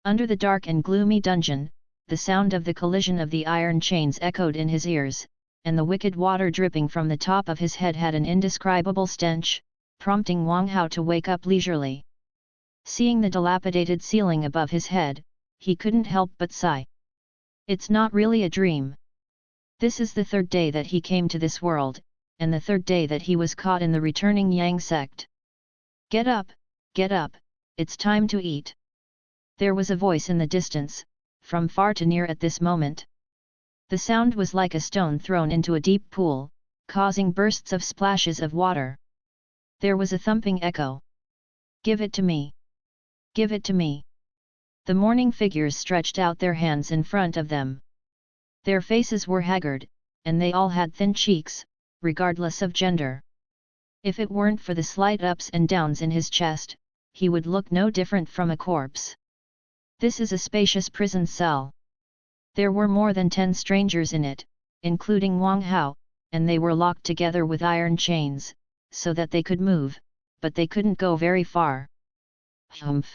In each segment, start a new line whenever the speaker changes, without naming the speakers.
Under the dark and gloomy dungeon, the sound of the collision of the iron chains echoed in his ears, and the wicked water dripping from the top of his head had an indescribable stench, prompting Wang Hao to wake up leisurely. Seeing the dilapidated ceiling above his head, he couldn't help but sigh. It's not really a dream. This is the third day that he came to this world, and the third day that he was caught in the returning Yang sect. Get up, it's time to eat. There was a voice in the distance, from far to near at this moment. The sound was like a stone thrown into a deep pool, causing bursts of splashes of water. There was a thumping echo. Give it to me. Give it to me. The mourning figures stretched out their hands in front of them. Their faces were haggard, and they all had thin cheeks, regardless of gender. If it weren't for the slight ups and downs in his chest, he would look no different from a corpse. This is a spacious prison cell. There were more than 10 strangers in it, including Wang Hao, and they were locked together with iron chains, so that they could move, but they couldn't go very far. Humph!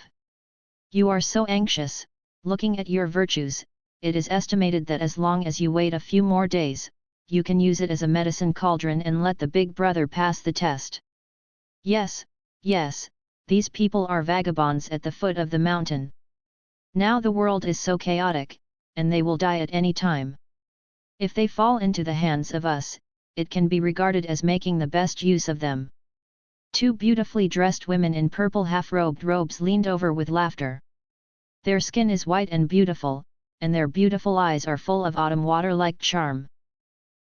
You are so anxious, looking at your virtues, it is estimated that as long as you wait a few more days, you can use it as a medicine cauldron and let the big brother pass the test. Yes, these people are vagabonds at the foot of the mountain. Now the world is so chaotic, and they will die at any time. If they fall into the hands of us, it can be regarded as making the best use of them. 2 beautifully dressed women in purple half-robed robes leaned over with laughter. Their skin is white and beautiful, and their beautiful eyes are full of autumn water-like charm.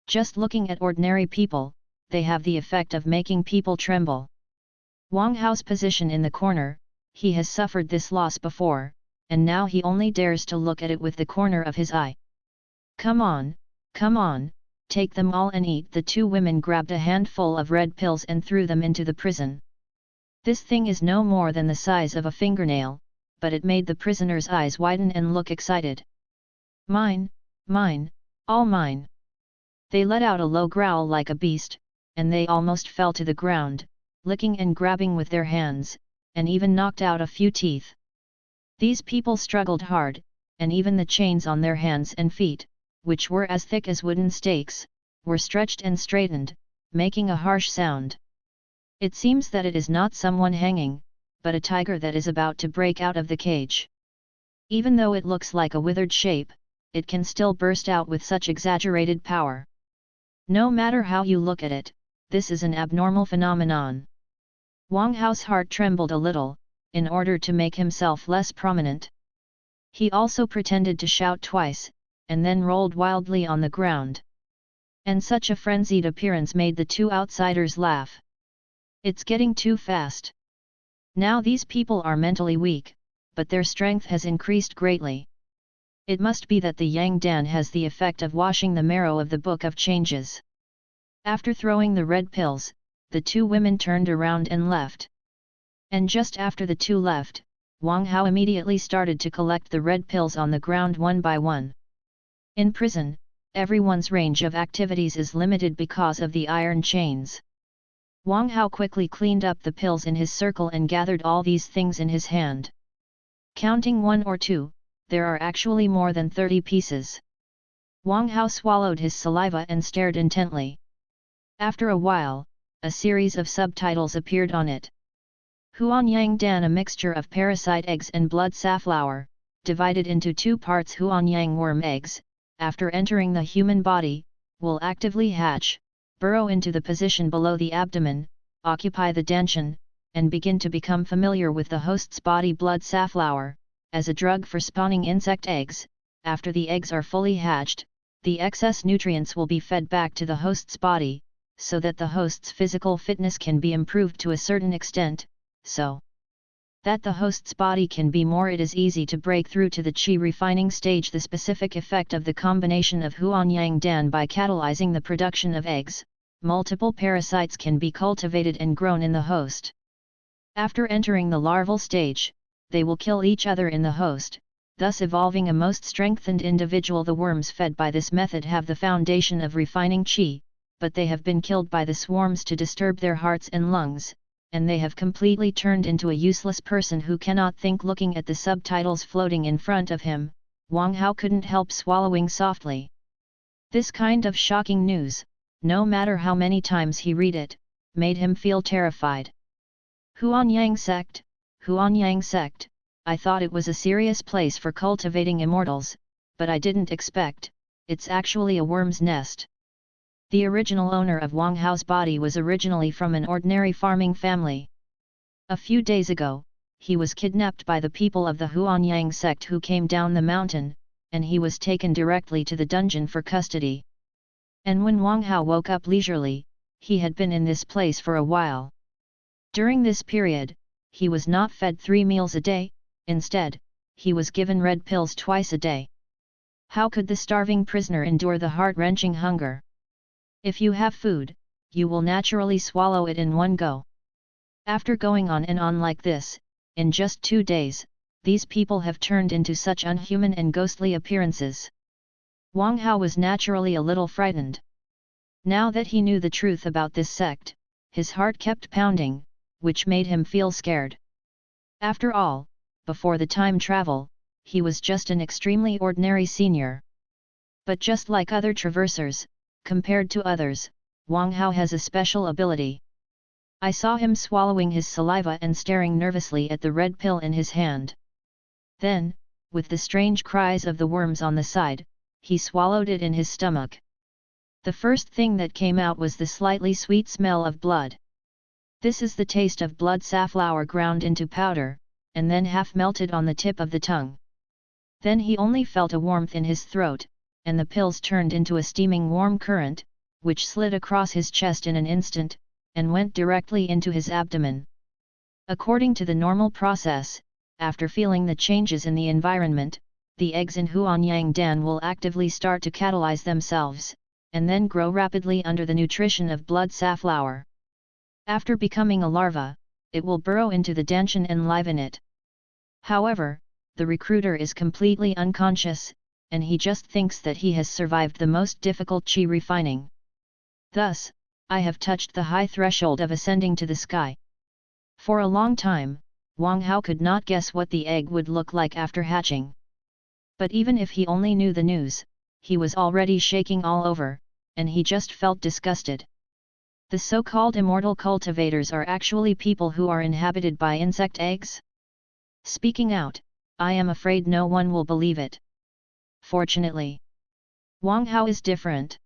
Just looking at ordinary people, they have the effect of making people tremble. Wang Hao's position in the corner, he has suffered this loss before, and now he only dares to look at it with the corner of his eye. Come on, take them all and eat. The 2 women grabbed a handful of red pills and threw them into the prison. This thing is no more than the size of a fingernail, but it made the prisoner's eyes widen and look excited. Mine, all mine. They let out a low growl like a beast, and they almost fell to the ground, licking and grabbing with their hands, and even knocked out a few teeth. These people struggled hard, and even the chains on their hands and feet, which were as thick as wooden stakes, were stretched and straightened, making a harsh sound. It seems that it is not someone hanging, but a tiger that is about to break out of the cage. Even though it looks like a withered shape, it can still burst out with such exaggerated power. No matter how you look at it, this is an abnormal phenomenon. Wang Hao's heart trembled a little, in order to make himself less prominent. He also pretended to shout twice, and then rolled wildly on the ground. And such a frenzied appearance made the 2 outsiders laugh. It's getting too fast. Now these people are mentally weak, but their strength has increased greatly. It must be that the Yang Dan has the effect of washing the marrow of the Book of Changes. After throwing the red pills, the 2 women turned around and left. And just after the 2 left, Wang Hao immediately started to collect the red pills on the ground one by one. In prison, everyone's range of activities is limited because of the iron chains. Wang Hao quickly cleaned up the pills in his circle and gathered all these things in his hand. Counting 1 or 2, there are actually more than 30 pieces. Wang Hao swallowed his saliva and stared intently. After a while, a series of subtitles appeared on it. Huan Yang Dan, a mixture of parasite eggs and blood safflower, divided into 2 parts. Huan Yang worm eggs, after entering the human body, will actively hatch, burrow into the position below the abdomen, occupy the dantian, and begin to become familiar with the host's body. Blood safflower, as a drug for spawning insect eggs. After the eggs are fully hatched, the excess nutrients will be fed back to the host's body, so that the host's physical fitness can be improved to a certain extent, so that the host's body can be more. It is easy to break through to the qi refining stage. The specific effect of the combination of Huan Yang Dan by catalyzing the production of eggs, multiple parasites can be cultivated and grown in the host. After entering the larval stage, they will kill each other in the host, thus evolving a most strengthened individual. The worms fed by this method have the foundation of refining qi, but they have been killed by the swarms to disturb their hearts and lungs, and they have completely turned into a useless person who cannot think. Looking at the subtitles floating in front of him, Wang Hao couldn't help swallowing softly. This kind of shocking news, no matter how many times he read it, made him feel terrified. Huanyang sect, Huanyang sect, I thought it was a serious place for cultivating immortals, but I didn't expect, it's actually a worm's nest. The original owner of Wang Hao's body was originally from an ordinary farming family. A few days ago, he was kidnapped by the people of the Huanyang sect who came down the mountain, and he was taken directly to the dungeon for custody. And when Wang Hao woke up leisurely, he had been in this place for a while. During this period, he was not fed 3 meals a day, instead, he was given red pills twice a day. How could the starving prisoner endure the heart-wrenching hunger? If you have food, you will naturally swallow it in one go. After going on and on like this, in just 2 days, these people have turned into such unhuman and ghostly appearances. Wang Hao was naturally a little frightened. Now that he knew the truth about this sect, his heart kept pounding, which made him feel scared. After all, before the time travel, he was just an extremely ordinary senior. But just like other traversers, compared to others, Wang Hao has a special ability. I saw him swallowing his saliva and staring nervously at the red pill in his hand. Then, with the strange cries of the worms on the side, he swallowed it in his stomach. The first thing that came out was the slightly sweet smell of blood. This is the taste of blood safflower ground into powder, and then half melted on the tip of the tongue. Then he only felt a warmth in his throat, and the pills turned into a steaming warm current, which slid across his chest in an instant, and went directly into his abdomen. According to the normal process, after feeling the changes in the environment, the eggs in Huanyang Dan will actively start to catalyze themselves, and then grow rapidly under the nutrition of blood safflower. After becoming a larva, it will burrow into the danshan and liven it. However, the recruiter is completely unconscious, and he just thinks that he has survived the most difficult qi refining. Thus, I have touched the high threshold of ascending to the sky. For a long time, Wang Hao could not guess what the egg would look like after hatching. But even if he only knew the news, he was already shaking all over, and he just felt disgusted. The so-called immortal cultivators are actually people who are inhabited by insect eggs? Speaking out, I am afraid no one will believe it. Fortunately, Wang Hao is different.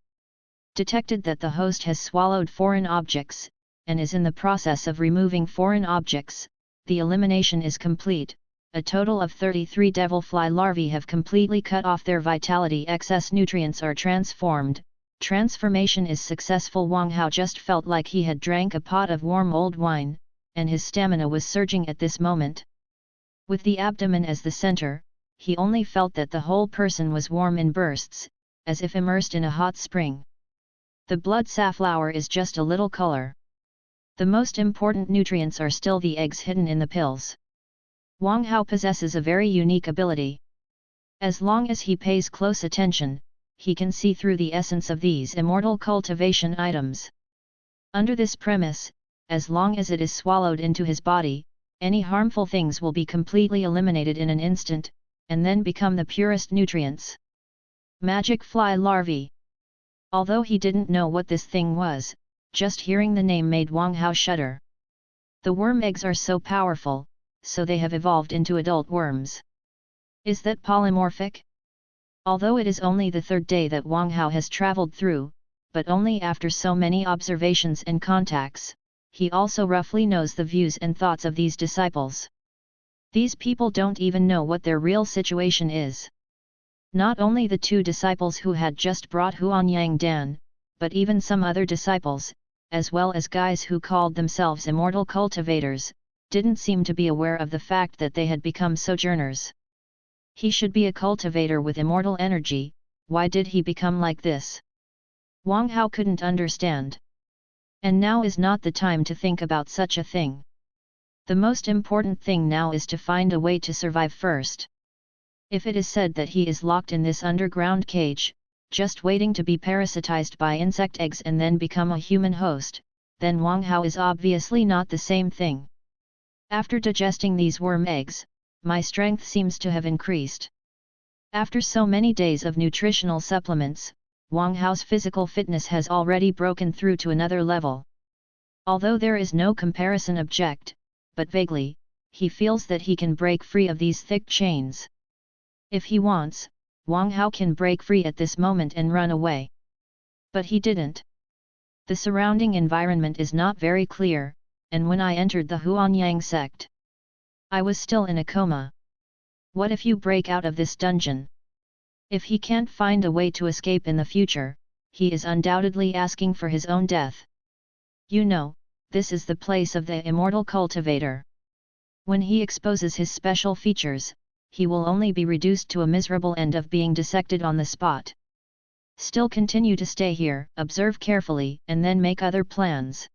Detected that the host has swallowed foreign objects, and is in the process of removing foreign objects, the elimination is complete. A total of 33 devilfly larvae have completely cut off their vitality. Excess nutrients are transformed. Transformation is successful. Wang Hao just felt like he had drank a pot of warm old wine, and his stamina was surging at this moment. With the abdomen as the center, he only felt that the whole person was warm in bursts, as if immersed in a hot spring. The blood safflower is just a little color. The most important nutrients are still the eggs hidden in the pills. Wang Hao possesses a very unique ability. As long as he pays close attention, he can see through the essence of these immortal cultivation items. Under this premise, as long as it is swallowed into his body, any harmful things will be completely eliminated in an instant, and then become the purest nutrients. Magic fly larvae. Although he didn't know what this thing was, just hearing the name made Wang Hao shudder. The worm eggs are so powerful, so they have evolved into adult worms. Is that polymorphic? Although it is only the 3rd day that Wang Hao has traveled through, but only after so many observations and contacts, he also roughly knows the views and thoughts of these disciples. These people don't even know what their real situation is. Not only the 2 disciples who had just brought Huanyang Dan, but even some other disciples, as well as guys who called themselves immortal cultivators, didn't seem to be aware of the fact that they had become sojourners. He should be a cultivator with immortal energy, why did he become like this? Wang Hao couldn't understand. And now is not the time to think about such a thing. The most important thing now is to find a way to survive first. If it is said that he is locked in this underground cage, just waiting to be parasitized by insect eggs and then become a human host, then Wang Hao is obviously not the same thing. After digesting these worm eggs, my strength seems to have increased. After so many days of nutritional supplements, Wang Hao's physical fitness has already broken through to another level. Although there is no comparison object, but vaguely, he feels that he can break free of these thick chains. If he wants, Wang Hao can break free at this moment and run away. But he didn't. The surrounding environment is not very clear, and when I entered the Huanyang sect, I was still in a coma. What if you break out of this dungeon? If he can't find a way to escape in the future, he is undoubtedly asking for his own death. You know, this is the place of the immortal cultivator. When he exposes his special features, he will only be reduced to a miserable end of being dissected on the spot. Still continue to stay here, observe carefully, and then make other plans.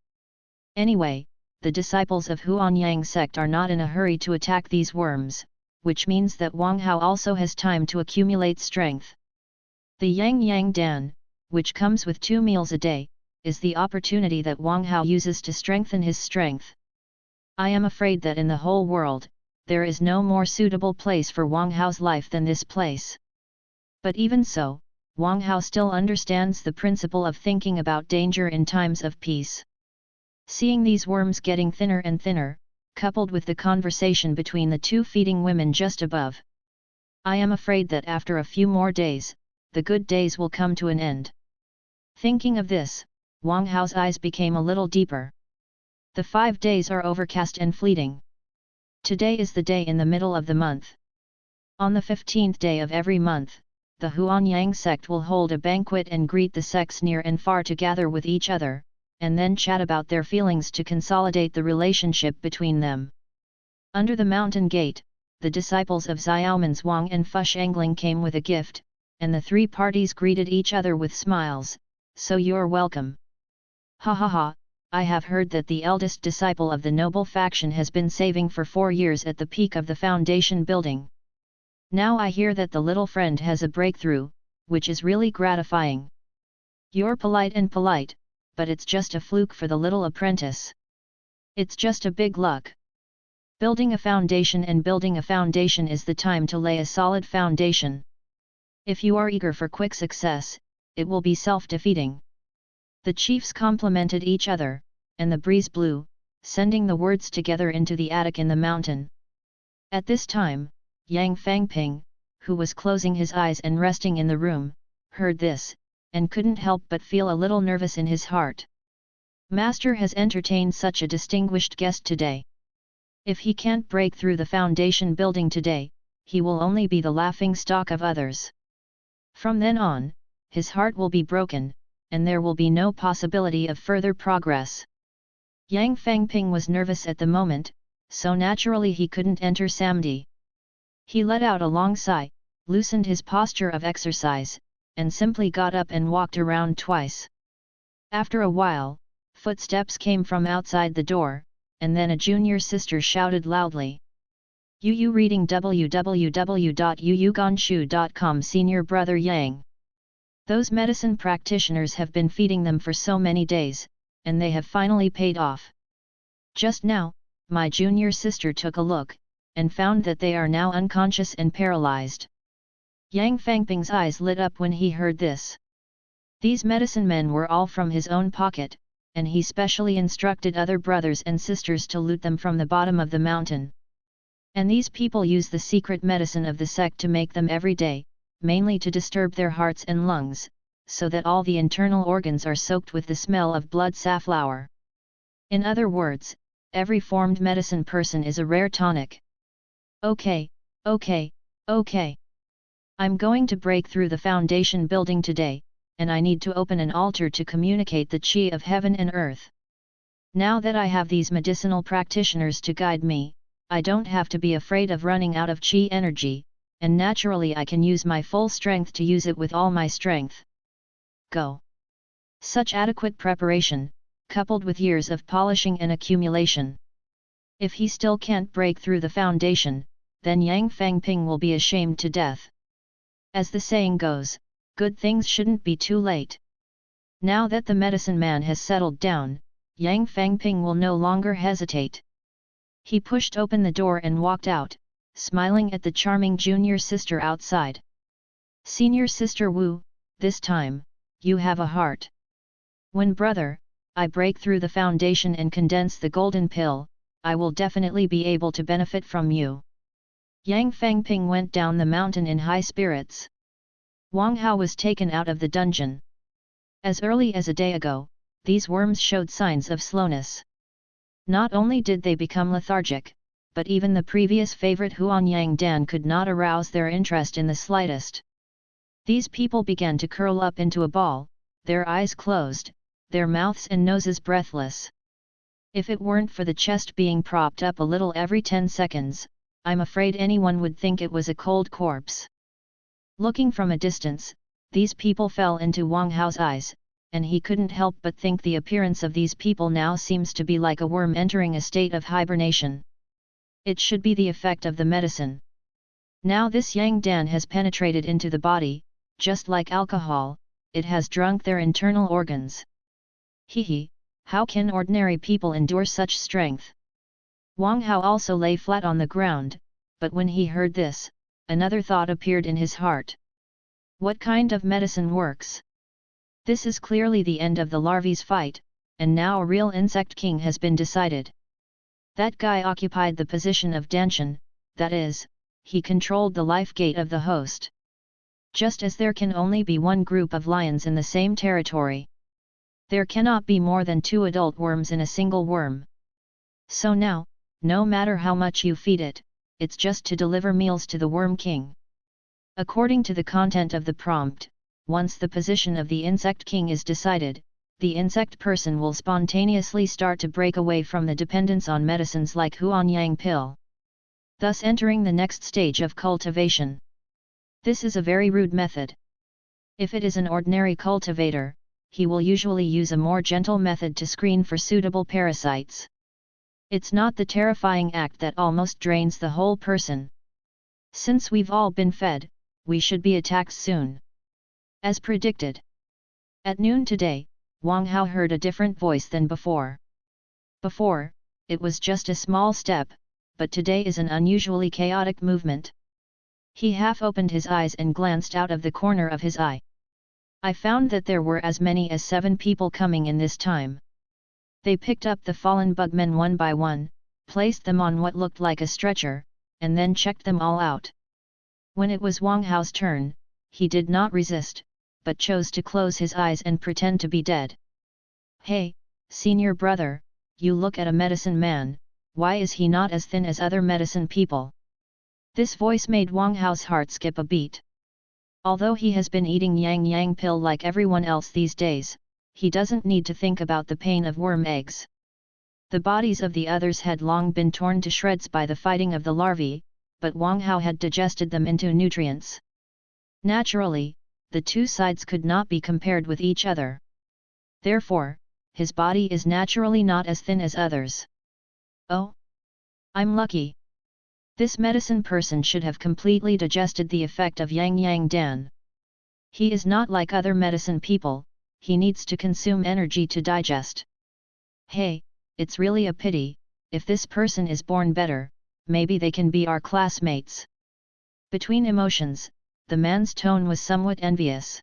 Anyway, the disciples of Huanyang sect are not in a hurry to attack these worms, which means that Wang Hao also has time to accumulate strength. The Yang Yang Dan, which comes with 2 meals a day, is the opportunity that Wang Hao uses to strengthen his strength. I am afraid that in the whole world, there is no more suitable place for Wang Hao's life than this place. But even so, Wang Hao still understands the principle of thinking about danger in times of peace. Seeing these worms getting thinner and thinner, coupled with the conversation between the 2 feeding women just above, I am afraid that after a few more days, the good days will come to an end. Thinking of this, Wang Hao's eyes became a little deeper. The 5 days are overcast and fleeting. Today is the day in the middle of the month. On the 15th day of every month, the Huanyang sect will hold a banquet and greet the sects near and far to gather with each other, and then chat about their feelings to consolidate the relationship between them. Under the mountain gate, the disciples of Xiaomans Wang and Fu Shangling came with a gift, and the 3 parties greeted each other with smiles, "So you're welcome." Ha ha ha, I have heard that the eldest disciple of the noble faction has been saving for 4 years at the peak of the foundation building. Now I hear that the little friend has a breakthrough, which is really gratifying. You're polite and polite, but it's just a fluke for the little apprentice. It's just a big luck. Building a foundation is the time to lay a solid foundation. If you are eager for quick success, it will be self-defeating. The chiefs complimented each other, and the breeze blew, sending the words together into the attic in the mountain. At this time, Yang Fangping, who was closing his eyes and resting in the room, heard this, and couldn't help but feel a little nervous in his heart. Master has entertained such a distinguished guest today. If he can't break through the foundation building today, he will only be the laughing stock of others. From then on, his heart will be broken, and there will be no possibility of further progress. Yang Fangping was nervous at the moment, so naturally he couldn't enter Samdi. He let out a long sigh, loosened his posture of exercise, and simply got up and walked around twice. After a while, footsteps came from outside the door, and then a junior sister shouted loudly, "Yu reading www.yuyuganshu.com Senior Brother Yang. Those medicine practitioners have been feeding them for so many days, and they have finally paid off. Just now, my junior sister took a look, and found that they are now unconscious and paralyzed." Yang Fangping's eyes lit up when he heard this. These medicine men were all from his own pocket, and he specially instructed other brothers and sisters to loot them from the bottom of the mountain. And these people use the secret medicine of the sect to make them every day, mainly to disturb their hearts and lungs, so that all the internal organs are soaked with the smell of blood safflower. In other words, every formed medicine person is a rare tonic. Okay. I'm going to break through the foundation building today, and I need to open an altar to communicate the chi of heaven and earth. Now that I have these medicinal practitioners to guide me, I don't have to be afraid of running out of chi energy, and naturally I can use my full strength to use it with all my strength. Go. Such adequate preparation, coupled with years of polishing and accumulation. If he still can't break through the foundation, then Yang Fangping will be ashamed to death. As the saying goes, good things shouldn't be too late. Now that the medicine man has settled down, Yang Fangping will no longer hesitate. He pushed open the door and walked out, smiling at the charming junior sister outside. Senior sister Wu, this time, you have a heart. When brother, I break through the foundation and condense the golden pill, I will definitely be able to benefit from you. Yang Fangping went down the mountain in high spirits. Wang Hao was taken out of the dungeon. As early as a day ago, these worms showed signs of slowness. Not only did they become lethargic, but even the previous favorite Huan Yang Dan could not arouse their interest in the slightest. These people began to curl up into a ball, their eyes closed, their mouths and noses breathless. If it weren't for the chest being propped up a little every 10 seconds, I'm afraid anyone would think it was a cold corpse. Looking from a distance, these people fell into Wang Hao's eyes, and he couldn't help but think the appearance of these people now seems to be like a worm entering a state of hibernation. It should be the effect of the medicine. Now this Yang Dan has penetrated into the body, just like alcohol, it has drunk their internal organs. Hee, how can ordinary people endure such strength? Wang Hao also lay flat on the ground, but when he heard this, another thought appeared in his heart. What kind of medicine works? This is clearly the end of the larvae's fight, and now a real insect king has been decided. That guy occupied the position of Danshan, that is, he controlled the life gate of the host. Just as there can only be one group of lions in the same territory, there cannot be more than 2 adult worms in a single worm. So now, no matter how much you feed it, it's just to deliver meals to the Worm King. According to the content of the prompt, once the position of the insect king is decided, the insect person will spontaneously start to break away from the dependence on medicines like Huan Yang pill, thus entering the next stage of cultivation. This is a very rude method. If it is an ordinary cultivator, he will usually use a more gentle method to screen for suitable parasites. It's not the terrifying act that almost drains the whole person. Since we've all been fed, we should be attacked soon. As predicted. At noon today, Wang Hao heard a different voice than before. Before, it was just a small step, but today is an unusually chaotic movement. He half opened his eyes and glanced out of the corner of his eye. I found that there were as many as 7 people coming in this time. They picked up the fallen bugmen one by one, placed them on what looked like a stretcher, and then checked them all out. When it was Wang Hao's turn, he did not resist, but chose to close his eyes and pretend to be dead. Hey, senior brother, you look at a medicine man, why is he not as thin as other medicine people? This voice made Wang Hao's heart skip a beat. Although he has been eating yang pill like everyone else these days, he doesn't need to think about the pain of worm eggs. The bodies of the others had long been torn to shreds by the fighting of the larvae, but Wang Hao had digested them into nutrients. Naturally, the two sides could not be compared with each other. Therefore, his body is naturally not as thin as others. Oh! I'm lucky. This medicine person should have completely digested the effect of Yang Dan. He is not like other medicine people, he needs to consume energy to digest. Hey, it's really a pity, if this person is born better, maybe they can be our classmates. Between emotions, the man's tone was somewhat envious.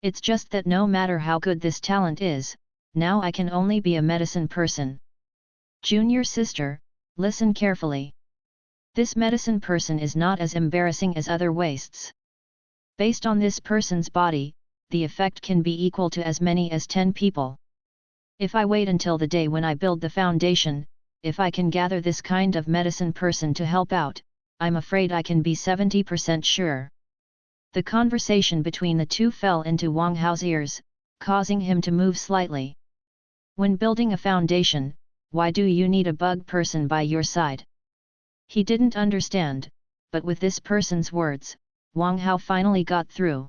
It's just that no matter how good this talent is, now I can only be a medicine person. Junior sister, listen carefully. This medicine person is not as embarrassing as other wastes. Based on this person's body, the effect can be equal to as many as 10 people. If I wait until the day when I build the foundation, if I can gather this kind of medicine person to help out, I'm afraid I can be 70% sure. The conversation between the two fell into Wang Hao's ears, causing him to move slightly. When building a foundation, why do you need a bug person by your side? He didn't understand, but with this person's words, Wang Hao finally got through.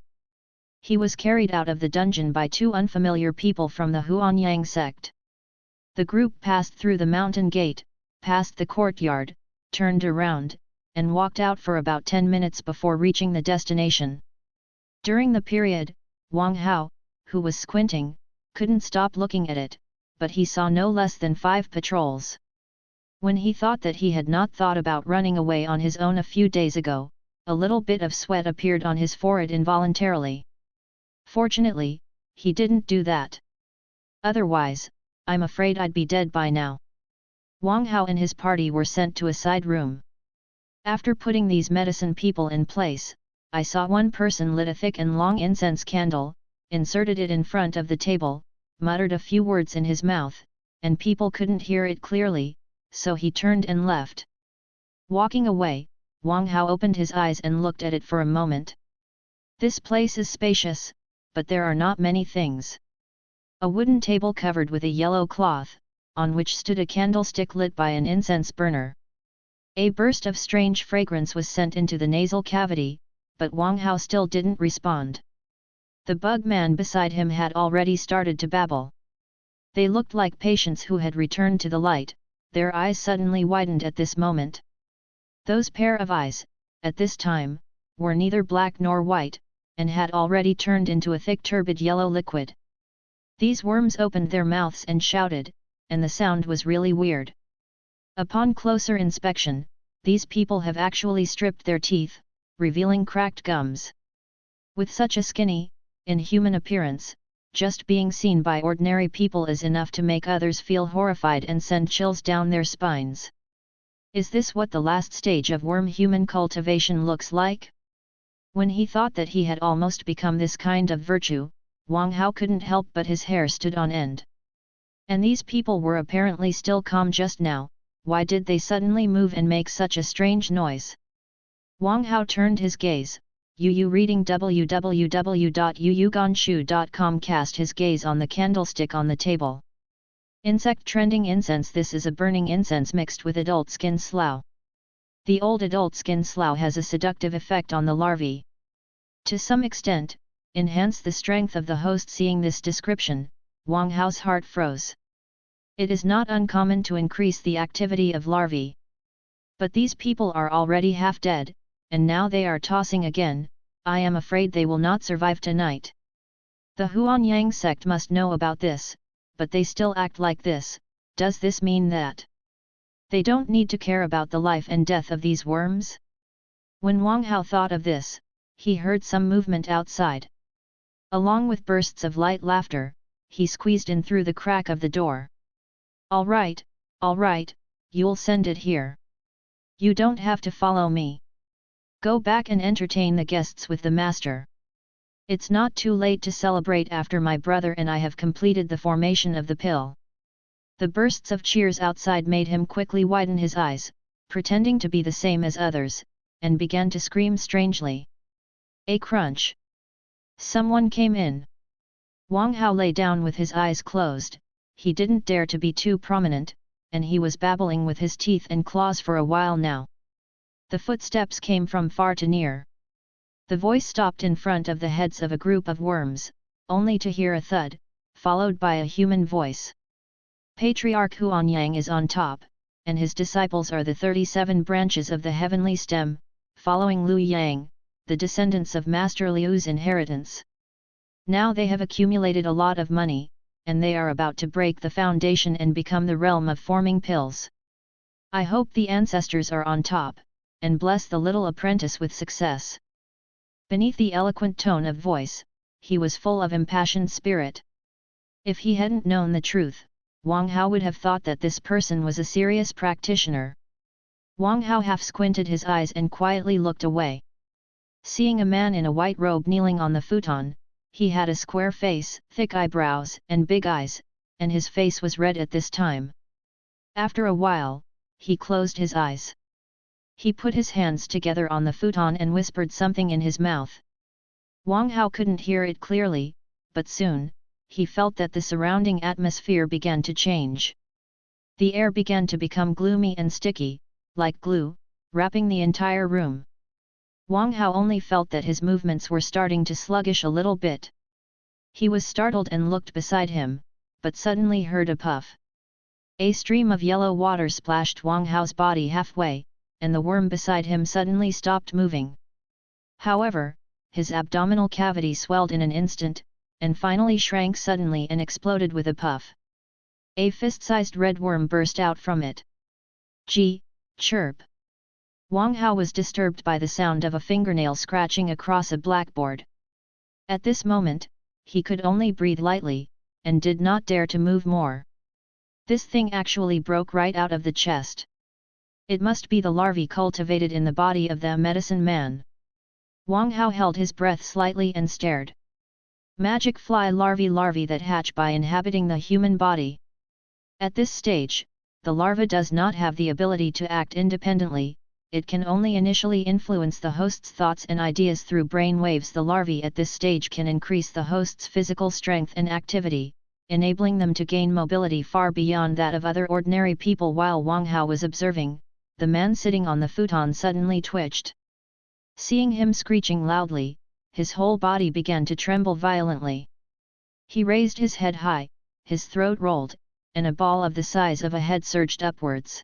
He was carried out of the dungeon by 2 unfamiliar people from the Huanyang sect. The group passed through the mountain gate, passed the courtyard, turned around, and walked out for about 10 minutes before reaching the destination. During the period, Wang Hao, who was squinting, couldn't stop looking at it, but he saw no less than 5 patrols. When he thought that he had not thought about running away on his own a few days ago, a little bit of sweat appeared on his forehead involuntarily. Fortunately, he didn't do that. Otherwise, I'm afraid I'd be dead by now. Wang Hao and his party were sent to a side room. After putting these medicine people in place, I saw one person lit a thick and long incense candle, inserted it in front of the table, muttered a few words in his mouth, and people couldn't hear it clearly, so he turned and left. Walking away, Wang Hao opened his eyes and looked at it for a moment. This place is spacious, but there are not many things. A wooden table covered with a yellow cloth, on which stood a candlestick lit by an incense burner. A burst of strange fragrance was sent into the nasal cavity, but Wang Hao still didn't respond. The bug man beside him had already started to babble. They looked like patients who had returned to the light, their eyes suddenly widened at this moment. Those pair of eyes, at this time, were neither black nor white, and had already turned into a thick turbid yellow liquid. These worms opened their mouths and shouted, and the sound was really weird. Upon closer inspection, these people have actually stripped their teeth, revealing cracked gums. With such a skinny, inhuman appearance, just being seen by ordinary people is enough to make others feel horrified and send chills down their spines. Is this what the last stage of worm-human cultivation looks like? When he thought that he had almost become this kind of virtue, Wang Hao couldn't help but his hair stood on end. And these people were apparently still calm just now, why did they suddenly move and make such a strange noise? Wang Hao turned his gaze, reading www.yuyuganshu.com cast his gaze on the candlestick on the table. Insect trending incense. This is a burning incense mixed with adult skin slough. The old adult skin slough has a seductive effect on the larvae. To some extent, enhance the strength of the host. Seeing this description, Wang Hao's heart froze. It is not uncommon to increase the activity of larvae. But these people are already half dead, and now they are tossing again. I am afraid they will not survive tonight. The Huanyang sect must know about this, but they still act like this. Does this mean that they don't need to care about the life and death of these worms? When Wang Hao thought of this, he heard some movement outside. Along with bursts of light laughter, he squeezed in through the crack of the door. All right, you'll send it here. You don't have to follow me. Go back and entertain the guests with the master. It's not too late to celebrate after my brother and I have completed the formation of the pill. The bursts of cheers outside made him quickly widen his eyes, pretending to be the same as others, and began to scream strangely. A crunch. Someone came in. Wang Hao lay down with his eyes closed. He didn't dare to be too prominent, and he was babbling with his teeth and claws for a while now. The footsteps came from far to near. The voice stopped in front of the heads of a group of worms, only to hear a thud, followed by a human voice. Patriarch Huanyang is on top, and his disciples are the 37 branches of the heavenly stem, following Liu Yang, the descendants of Master Liu's inheritance. Now they have accumulated a lot of money, and they are about to break the foundation and become the realm of forming pills. I hope the ancestors are on top, and bless the little apprentice with success. Beneath the eloquent tone of voice, he was full of impassioned spirit. If he hadn't known the truth, Wang Hao would have thought that this person was a serious practitioner. Wang Hao half squinted his eyes and quietly looked away. Seeing a man in a white robe kneeling on the futon, he had a square face, thick eyebrows, and big eyes, and his face was red at this time. After a while, he closed his eyes. He put his hands together on the futon and whispered something in his mouth. Wang Hao couldn't hear it clearly, but soon, he felt that the surrounding atmosphere began to change. The air began to become gloomy and sticky, like glue, wrapping the entire room. Wang Hao only felt that his movements were starting to sluggish a little bit. He was startled and looked beside him, but suddenly heard a puff. A stream of yellow water splashed Wang Hao's body halfway, and the worm beside him suddenly stopped moving. However, his abdominal cavity swelled in an instant, and finally shrank suddenly and exploded with a puff. A fist-sized red worm burst out from it. Gee, chirp. Wang Hao was disturbed by the sound of a fingernail scratching across a blackboard. At this moment, he could only breathe lightly, and did not dare to move more. This thing actually broke right out of the chest. It must be the larvae cultivated in the body of the medicine man. Wang Hao held his breath slightly and stared. Magic fly larvae that hatch by inhabiting the human body. At this stage, the larva does not have the ability to act independently, it can only initially influence the host's thoughts and ideas through brain waves. The larvae at this stage can increase the host's physical strength and activity, enabling them to gain mobility far beyond that of other ordinary people. While Wang Hao was observing, the man sitting on the futon suddenly twitched. Seeing him screeching loudly, his whole body began to tremble violently. He raised his head high, his throat rolled, and a ball of the size of a head surged upwards.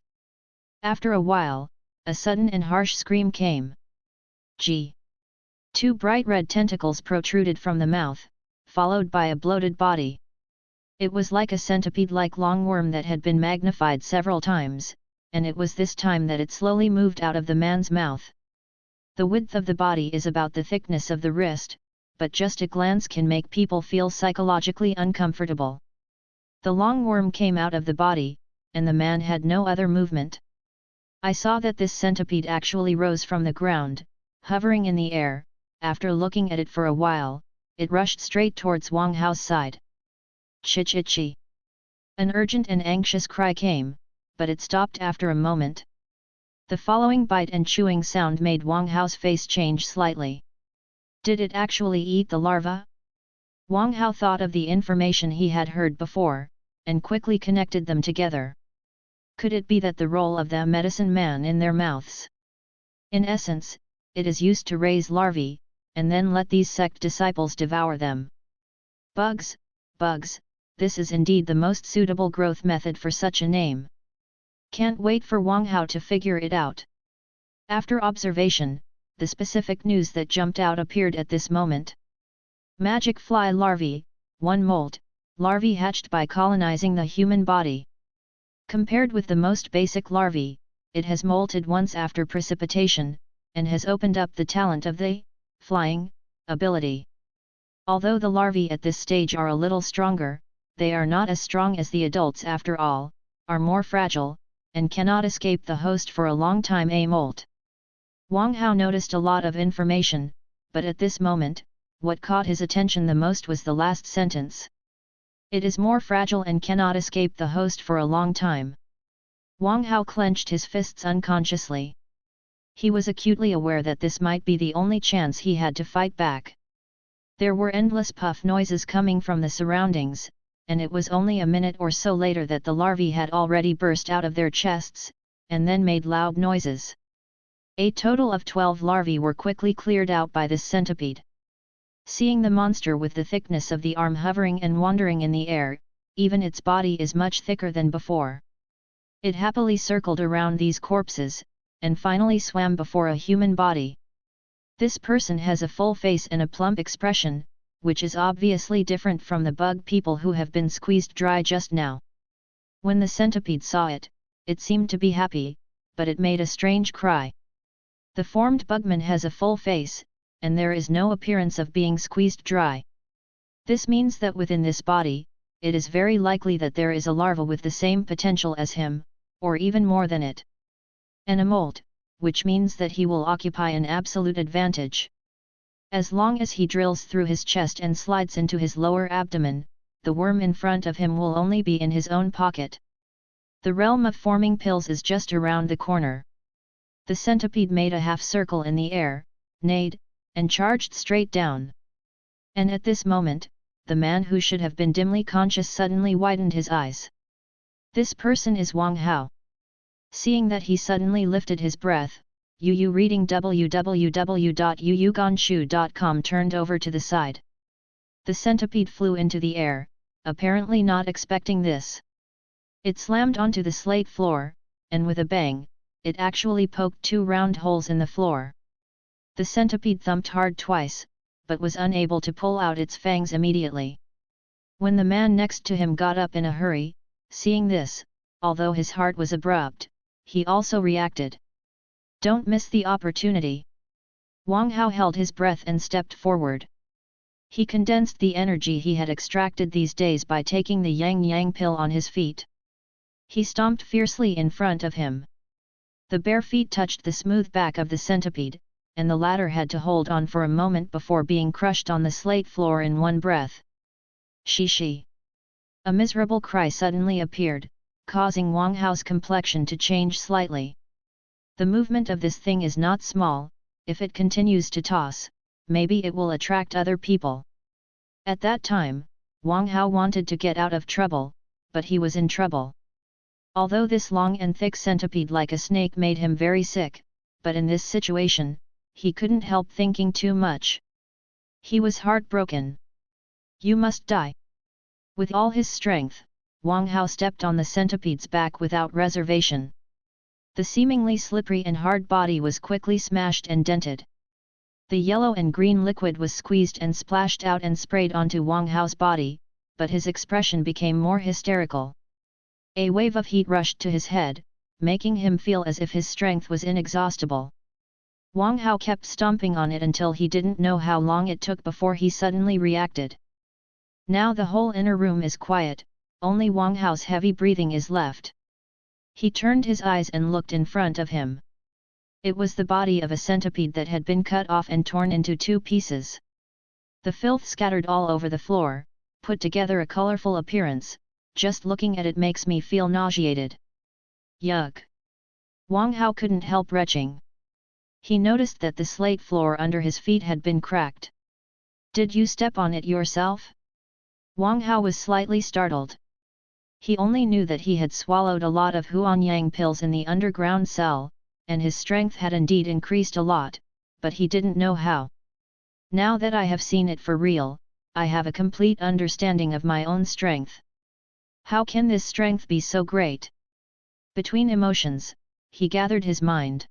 After a while, a sudden and harsh scream came. Gee! Two bright red tentacles protruded from the mouth, followed by a bloated body. It was like a centipede-like long worm that had been magnified several times, and it was this time that it slowly moved out of the man's mouth. The width of the body is about the thickness of the wrist, but just a glance can make people feel psychologically uncomfortable. The long worm came out of the body, and the man had no other movement. I saw that this centipede actually rose from the ground, hovering in the air. After looking at it for a while, it rushed straight towards Wang Hao's side. Chi-chi-chi! An urgent and anxious cry came, but it stopped after a moment. The following bite and chewing sound made Wang Hao's face change slightly. Did it actually eat the larva? Wang Hao thought of the information he had heard before, and quickly connected them together. Could it be that the role of the medicine man in their mouths? In essence, it is used to raise larvae, and then let these sect disciples devour them. Bugs, this is indeed the most suitable growth method for such a name. Can't wait for Wang Hao to figure it out. After observation, the specific news that jumped out appeared at this moment. Magic fly larvae, 1 molt, larvae hatched by colonizing the human body. Compared with the most basic larvae, it has molted once after precipitation, and has opened up the talent of the flying ability. Although the larvae at this stage are a little stronger, they are not as strong as the adults after all, are more fragile, and cannot escape the host for a long time. A molt. Wang Hao noticed a lot of information, but at this moment, what caught his attention the most was the last sentence. It is more fragile and cannot escape the host for a long time. Wang Hao clenched his fists unconsciously. He was acutely aware that this might be the only chance he had to fight back. There were endless puff noises coming from the surroundings, and it was only a minute or so later that the larvae had already burst out of their chests, and then made loud noises. A total of 12 larvae were quickly cleared out by this centipede. Seeing the monster with the thickness of the arm hovering and wandering in the air, even its body is much thicker than before. It happily circled around these corpses, and finally swam before a human body. This person has a full face and a plump expression, which is obviously different from the bug people who have been squeezed dry just now. When the centipede saw it, it seemed to be happy, but it made a strange cry. The formed bugman has a full face, and there is no appearance of being squeezed dry. This means that within this body, it is very likely that there is a larva with the same potential as him, or even more than it. And a molt, which means that he will occupy an absolute advantage. As long as he drills through his chest and slides into his lower abdomen, the worm in front of him will only be in his own pocket. The realm of forming pills is just around the corner. The centipede made a half circle in the air, neighed, and charged straight down. And at this moment, the man who should have been dimly conscious suddenly widened his eyes. This person is Wang Hao. Seeing that he suddenly lifted his breath, Yu reading www.yuyuganshu.com turned over to the side. The centipede flew into the air, apparently not expecting this. It slammed onto the slate floor, and with a bang, it actually poked 2 round holes in the floor. The centipede thumped hard twice, but was unable to pull out its fangs immediately. When the man next to him got up in a hurry, Seeing this, although his heart was abrupt, he also reacted. Don't miss the opportunity. Wang Hao held his breath and stepped forward. He condensed the energy he had extracted these days by taking the yang pill on his feet. He stomped fiercely in front of him. The bare feet touched the smooth back of the centipede, and the latter had to hold on for a moment before being crushed on the slate floor in one breath. Shi. A miserable cry suddenly appeared, causing Wang Hao's complexion to change slightly. The movement of this thing is not small. If it continues to toss, maybe it will attract other people. At that time, Wang Hao wanted to get out of trouble, but he was in trouble. Although this long and thick centipede like a snake made him very sick, but in this situation, he couldn't help thinking too much. He was heartbroken. You must die. With all his strength, Wang Hao stepped on the centipede's back without reservation. The seemingly slippery and hard body was quickly smashed and dented. The yellow and green liquid was squeezed and splashed out and sprayed onto Wang Hao's body, but his expression became more hysterical. A wave of heat rushed to his head, making him feel as if his strength was inexhaustible. Wang Hao kept stomping on it until he didn't know how long it took before he suddenly reacted. Now the whole inner room is quiet, only Wang Hao's heavy breathing is left. He turned his eyes and looked in front of him. It was the body of a centipede that had been cut off and torn into 2 pieces. The filth scattered all over the floor, put together a colorful appearance. Just looking at it makes me feel nauseated. Yuck! Wang Hao couldn't help retching. He noticed that the slate floor under his feet had been cracked. Did you step on it yourself? Wang Hao was slightly startled. He only knew that he had swallowed a lot of Huanyang pills in the underground cell, and his strength had indeed increased a lot, but he didn't know how. Now that I have seen it for real, I have a complete understanding of my own strength. How can this strength be so great? Between emotions, he gathered his mind.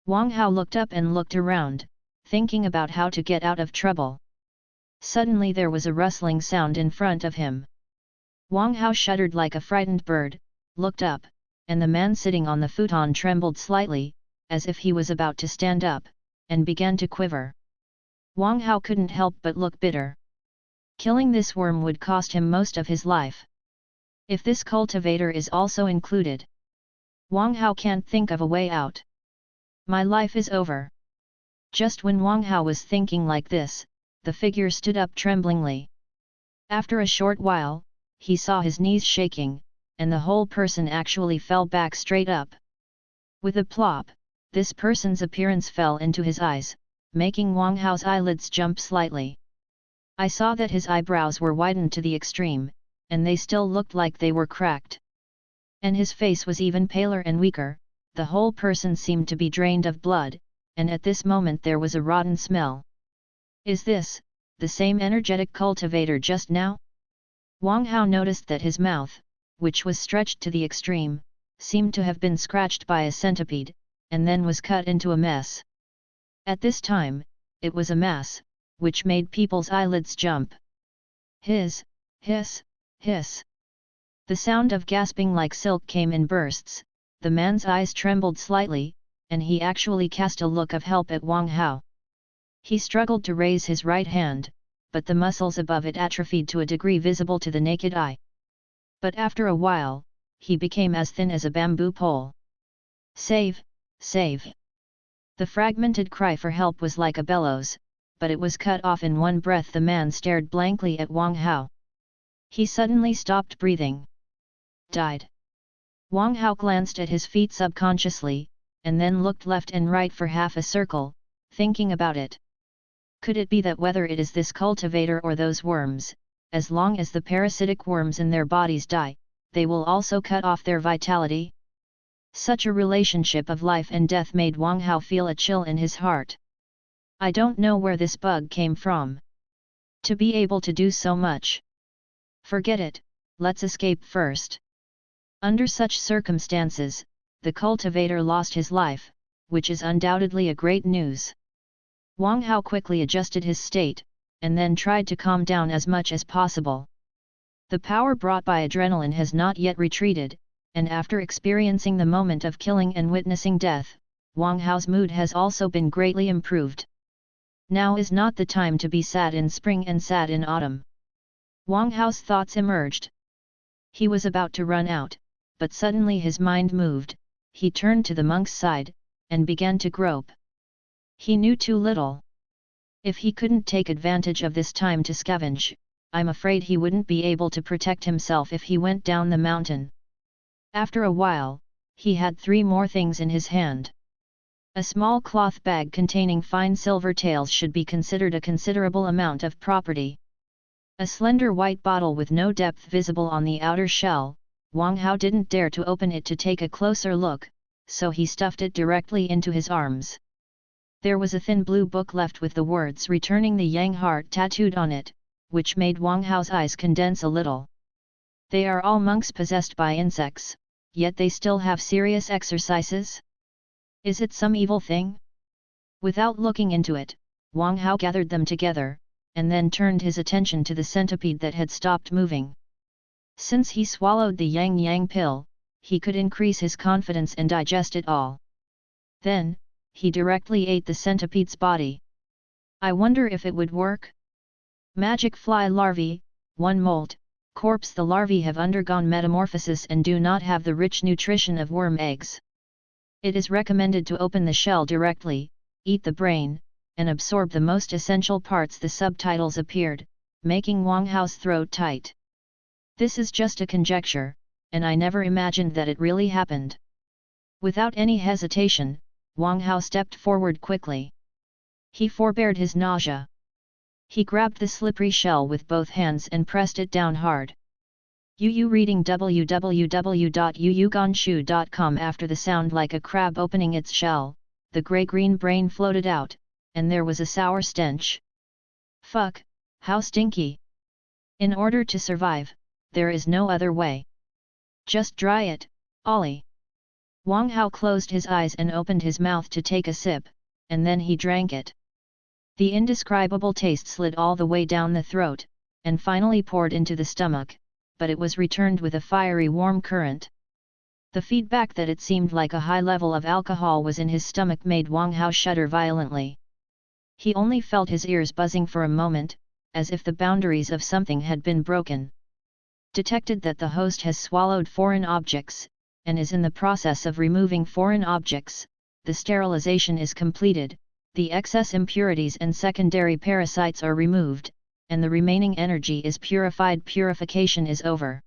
Wang Hao looked up and looked around, thinking about how to get out of trouble. Suddenly there was a rustling sound in front of him. Wang Hao shuddered like a frightened bird, looked up, and the man sitting on the futon trembled slightly, as if he was about to stand up, and began to quiver. Wang Hao couldn't help but look bitter. Killing this worm would cost him most of his life. If this cultivator is also included, Wang Hao can't think of a way out. My life is over. Just when Wang Hao was thinking like this, the figure stood up tremblingly. After a short while, he saw his knees shaking, and the whole person actually fell back straight up. With a plop, this person's appearance fell into his eyes, making Wang Hao's eyelids jump slightly. I saw that his eyebrows were widened to the extreme, and they still looked like they were cracked. And his face was even paler and weaker, the whole person seemed to be drained of blood, and at this moment there was a rotten smell. Is this the same energetic cultivator just now? Wang Hao noticed that his mouth, which was stretched to the extreme, seemed to have been scratched by a centipede, and then was cut into a mess. At this time, it was a mass, which made people's eyelids jump. Hiss, hiss, hiss. The sound of gasping like silk came in bursts, the man's eyes trembled slightly, and he actually cast a look of help at Wang Hao. He struggled to raise his right hand, but the muscles above it atrophied to a degree visible to the naked eye. But after a while, he became as thin as a bamboo pole. Save! Save! The fragmented cry for help was like a bellows, but it was cut off in one breath. The man stared blankly at Wang Hao. He suddenly stopped breathing. Died. Wang Hao glanced at his feet subconsciously, and then looked left and right for half a circle, thinking about it. Could it be that whether it is this cultivator or those worms, as long as the parasitic worms in their bodies die, they will also cut off their vitality? Such a relationship of life and death made Wang Hao feel a chill in his heart. I don't know where this bug came from. To be able to do so much. Forget it, let's escape first. Under such circumstances, the cultivator lost his life, which is undoubtedly a great news. Wang Hao quickly adjusted his state, and then tried to calm down as much as possible. The power brought by adrenaline has not yet retreated, and after experiencing the moment of killing and witnessing death, Wang Hao's mood has also been greatly improved. Now is not the time to be sad in spring and sad in autumn. Wang Hao's thoughts emerged. He was about to run out, but suddenly his mind moved. He turned to the monk's side, and began to grope. He knew too little. If he couldn't take advantage of this time to scavenge, I'm afraid he wouldn't be able to protect himself if he went down the mountain. After a while, he had 3 more things in his hand. A small cloth bag containing fine silver tails should be considered a considerable amount of property. A slender white bottle with no depth visible on the outer shell. Wang Hao didn't dare to open it to take a closer look, so he stuffed it directly into his arms. There was a thin blue book left with the words "Returning the Yang Heart" tattooed on it, which made Wang Hao's eyes condense a little. They are all monks possessed by insects, yet they still have serious exercises? Is it some evil thing? Without looking into it, Wang Hao gathered them together, and then turned his attention to the centipede that had stopped moving. Since he swallowed the yang pill, he could increase his confidence and digest it all. Then, he directly ate the centipede's body. I wonder if it would work? Magic fly larvae, 1 molt, corpse. The larvae have undergone metamorphosis and do not have the rich nutrition of worm eggs. It is recommended to open the shell directly, eat the brain, and absorb the most essential parts. The subtitles appeared, making Wang Hao's throat tight. This is just a conjecture, and I never imagined that it really happened. Without any hesitation, Wang Hao stepped forward quickly. He forebared his nausea. He grabbed the slippery shell with both hands and pressed it down hard. Yu reading www.yuyuganshu.com. After the sound like a crab opening its shell, the grey-green brain floated out, and there was a sour stench. Fuck, how stinky! In order to survive, there is no other way. Just dry it, Ollie. Wang Hao closed his eyes and opened his mouth to take a sip, and then he drank it. The indescribable taste slid all the way down the throat, and finally poured into the stomach, but it was returned with a fiery warm current. The feedback that it seemed like a high level of alcohol was in his stomach made Wang Hao shudder violently. He only felt his ears buzzing for a moment, as if the boundaries of something had been broken. Detected that the host has swallowed foreign objects, and is in the process of removing foreign objects. The sterilization is completed, the excess impurities and secondary parasites are removed, and the remaining energy is purified. Purification is over.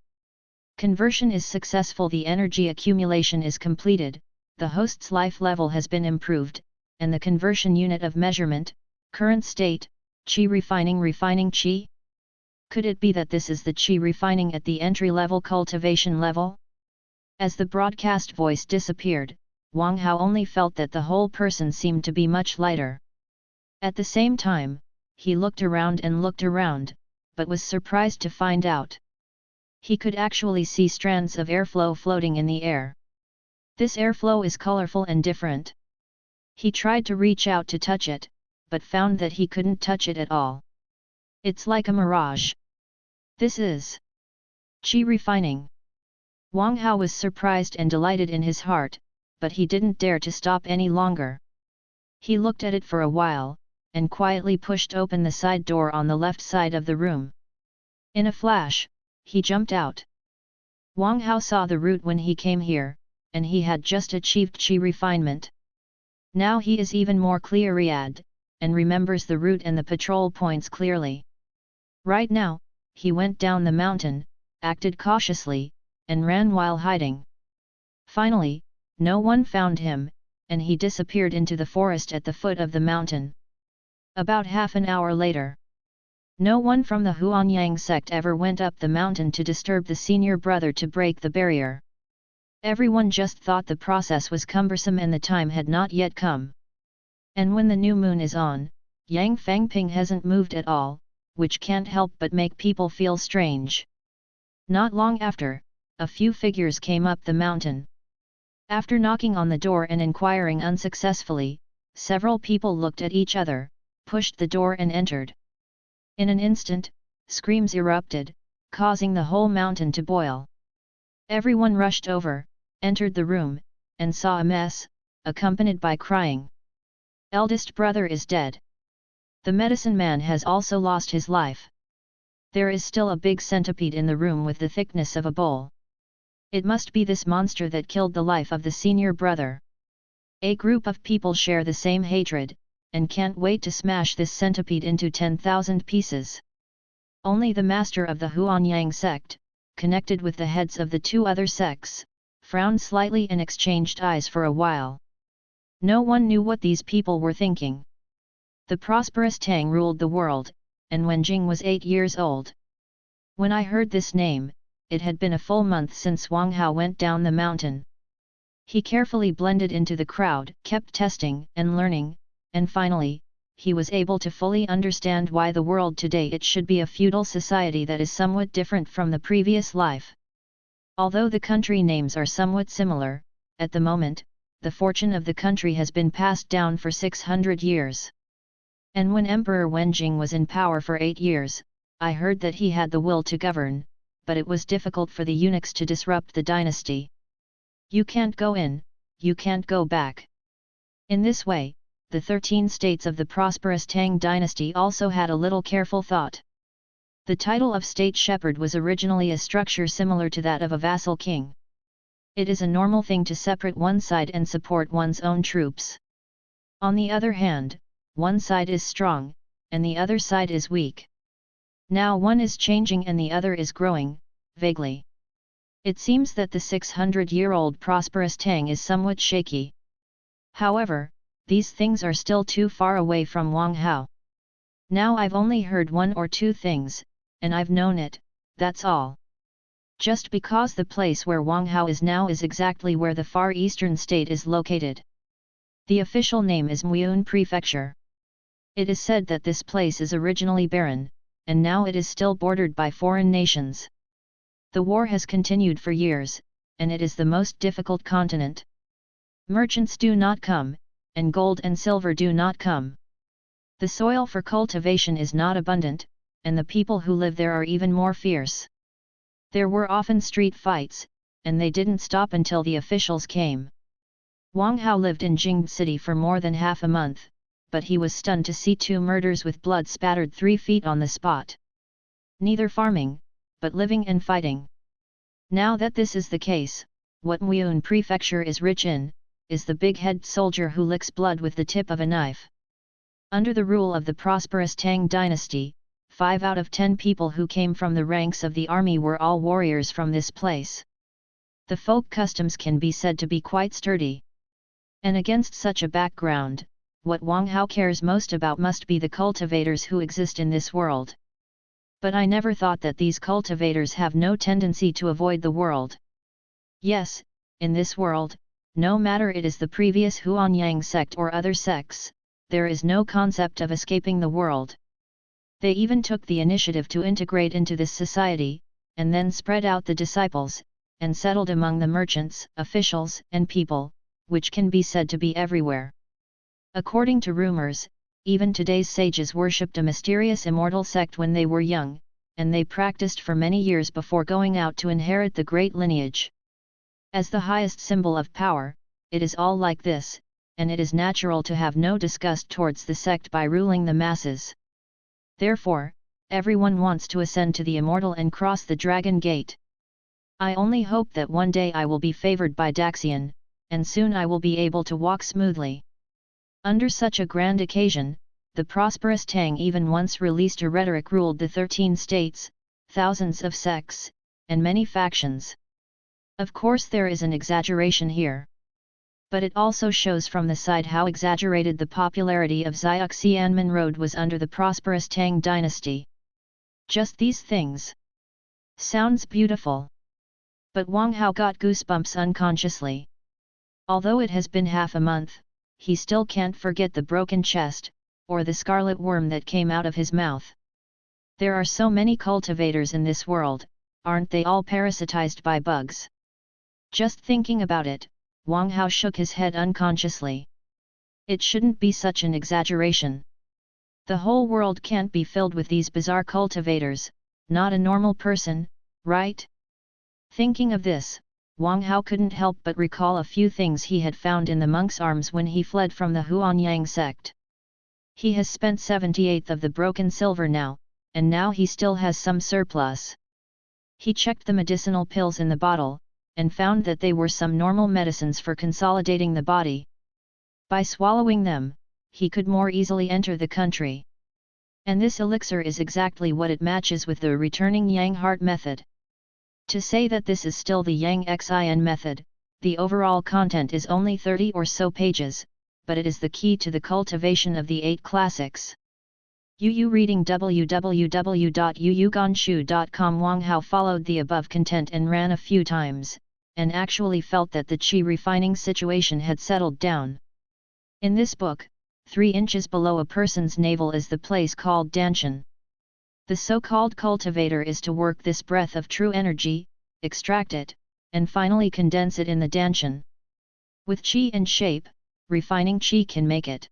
Conversion is successful. The energy accumulation is completed, the host's life level has been improved, and the conversion unit of measurement, current state, qi refining qi? Could it be that this is the qi refining at the entry-level cultivation level? As the broadcast voice disappeared, Wang Hao only felt that the whole person seemed to be much lighter. At the same time, he looked around, but was surprised to find out. He could actually see strands of airflow floating in the air. This airflow is colorful and different. He tried to reach out to touch it, but found that he couldn't touch it at all. It's like a mirage. This is qi refining. Wang Hao was surprised and delighted in his heart, but he didn't dare to stop any longer. He looked at it for a while, and quietly pushed open the side door on the left side of the room. In a flash, he jumped out. Wang Hao saw the route when he came here, and he had just achieved qi refinement. Now he is even more clear-eyed, and remembers the route and the patrol points clearly. Right now, he went down the mountain, acted cautiously, and ran while hiding. Finally, no one found him, and he disappeared into the forest at the foot of the mountain. About half an hour later, no one from the Huanyang sect ever went up the mountain to disturb the senior brother to break the barrier. Everyone just thought the process was cumbersome and the time had not yet come. And when the new moon is on, Yang Fangping hasn't moved at all, which can't help but make people feel strange. Not long after, a few figures came up the mountain. After knocking on the door and inquiring unsuccessfully, several people looked at each other, pushed the door and entered. In an instant, screams erupted, causing the whole mountain to boil. Everyone rushed over, entered the room, and saw a mess, accompanied by crying. Eldest brother is dead. The medicine man has also lost his life. There is still a big centipede in the room with the thickness of a bowl. It must be this monster that killed the life of the senior brother. A group of people share the same hatred, and can't wait to smash this centipede into 10,000 pieces. Only the master of the Huanyang sect, connected with the heads of the two other sects, frowned slightly and exchanged eyes for a while. No one knew what these people were thinking. The prosperous Tang ruled the world, and when Jing was 8 years old. When I heard this name, it had been a full month since Wang Hao went down the mountain. He carefully blended into the crowd, kept testing and learning, and finally, he was able to fully understand why the world today it should be a feudal society that is somewhat different from the previous life. Although the country names are somewhat similar, at the moment, the fortune of the country has been passed down for 600 years. And when Emperor Wenjing was in power for 8 years, I heard that he had the will to govern, but it was difficult for the eunuchs to disrupt the dynasty. You can't go in, you can't go back. In this way, the 13 states of the prosperous Tang dynasty also had a little careful thought. The title of state shepherd was originally a structure similar to that of a vassal king. It is a normal thing to separate one side and support one's own troops. On the other hand, one side is strong, and the other side is weak. Now one is changing and the other is growing, vaguely. It seems that the 600-year-old prosperous Tang is somewhat shaky. However, these things are still too far away from Wang Hao. Now I've only heard 1 or 2 things, and I've known it, that's all. Just because the place where Wang Hao is now is exactly where the far eastern state is located. The official name is Muyun Prefecture. It is said that this place is originally barren, and now it is still bordered by foreign nations. The war has continued for years, and it is the most difficult continent. Merchants do not come, and gold and silver do not come. The soil for cultivation is not abundant, and the people who live there are even more fierce. There were often street fights, and they didn't stop until the officials came. Wang Hao lived in Jing City for more than half a month, but he was stunned to see 2 murders with blood spattered 3 feet on the spot. Neither farming, but living and fighting. Now that this is the case, what Muyun Prefecture is rich in, is the big-headed soldier who licks blood with the tip of a knife. Under the rule of the prosperous Tang dynasty, 5 out of 10 people who came from the ranks of the army were all warriors from this place. The folk customs can be said to be quite sturdy. And against such a background, what Wang Hao cares most about must be the cultivators who exist in this world. But I never thought that these cultivators have no tendency to avoid the world. Yes, in this world, no matter it is the previous Huanyang sect or other sects, there is no concept of escaping the world. They even took the initiative to integrate into this society, and then spread out the disciples, and settled among the merchants, officials, and people, which can be said to be everywhere. According to rumors, even today's sages worshipped a mysterious immortal sect when they were young, and they practiced for many years before going out to inherit the great lineage. As the highest symbol of power, it is all like this, and it is natural to have no disgust towards the sect by ruling the masses. Therefore, everyone wants to ascend to the immortal and cross the dragon gate. I only hope that one day I will be favored by Daxian, and soon I will be able to walk smoothly. Under such a grand occasion, the prosperous Tang even once released a rhetoric ruled the 13 states, thousands of sects, and many factions. Of course there is an exaggeration here. But it also shows from the side how exaggerated the popularity of Xiaoxianmen Road was under the prosperous Tang dynasty. Just these things. Sounds beautiful. But Wang Hao got goosebumps unconsciously. Although it has been half a month, he still can't forget the broken chest, or the scarlet worm that came out of his mouth. There are so many cultivators in this world, aren't they all parasitized by bugs? Just thinking about it, Wang Hao shook his head unconsciously. It shouldn't be such an exaggeration. The whole world can't be filled with these bizarre cultivators, not a normal person, right? Thinking of this, Wang Hao couldn't help but recall a few things he had found in the monk's arms when he fled from the Huanyang sect. He has spent 78th of the broken silver now, and now he still has some surplus. He checked the medicinal pills in the bottle, and found that they were some normal medicines for consolidating the body. By swallowing them, he could more easily enter the country. And this elixir is exactly what it matches with the returning Yang Heart method. To say that this is still the Yang Xin method, the overall content is only 30 or so pages, but it is the key to the cultivation of the 8 classics. Yu reading www.yuyuganshu.com. Wang Hao followed the above content and ran a few times, and actually felt that the qi refining situation had settled down. In this book, 3 inches below a person's navel is the place called Danshan. The so-called cultivator is to work this breath of true energy, extract it, and finally condense it in the Danshan. With qi and shape, refining qi can make it.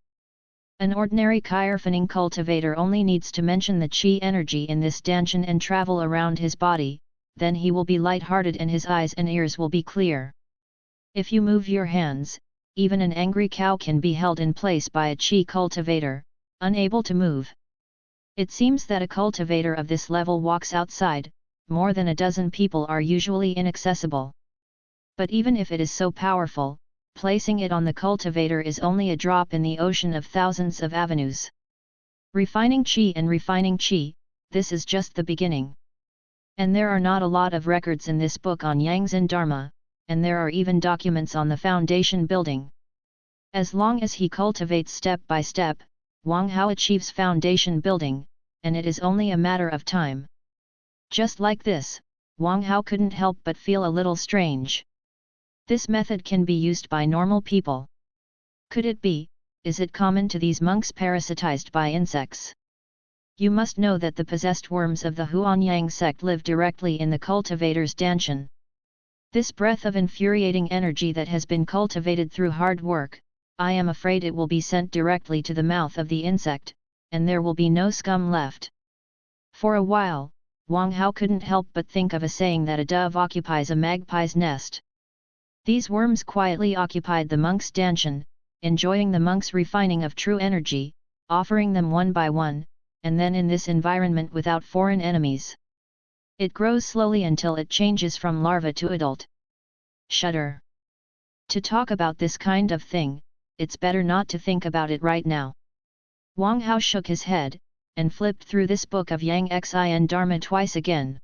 An ordinary qi-refining cultivator only needs to mention the qi energy in this Danshan and travel around his body, then he will be light-hearted and his eyes and ears will be clear. If you move your hands, even an angry cow can be held in place by a qi cultivator, unable to move. It seems that a cultivator of this level walks outside, more than a dozen people are usually inaccessible. But even if it is so powerful, placing it on the cultivator is only a drop in the ocean of thousands of avenues. Refining qi, this is just the beginning. And there are not a lot of records in this book on Yangzhen Dharma, and there are even documents on the foundation building. As long as he cultivates step by step, Wang Hao achieves foundation building, and it is only a matter of time. Just like this, Wang Hao couldn't help but feel a little strange. This method can be used by normal people. Could it be, is it common to these monks parasitized by insects? You must know that the possessed worms of the Huanyang sect live directly in the cultivator's Danshan. This breath of infuriating energy that has been cultivated through hard work, I am afraid it will be sent directly to the mouth of the insect, and there will be no scum left. For a while, Wang Hao couldn't help but think of a saying that a dove occupies a magpie's nest. These worms quietly occupied the monk's Danshan, enjoying the monk's refining of true energy, offering them one by one, and then in this environment without foreign enemies. It grows slowly until it changes from larva to adult. Shudder. To talk about this kind of thing, it's better not to think about it right now. Wang Hao shook his head, and flipped through this book of Yang Xin Dharma twice again.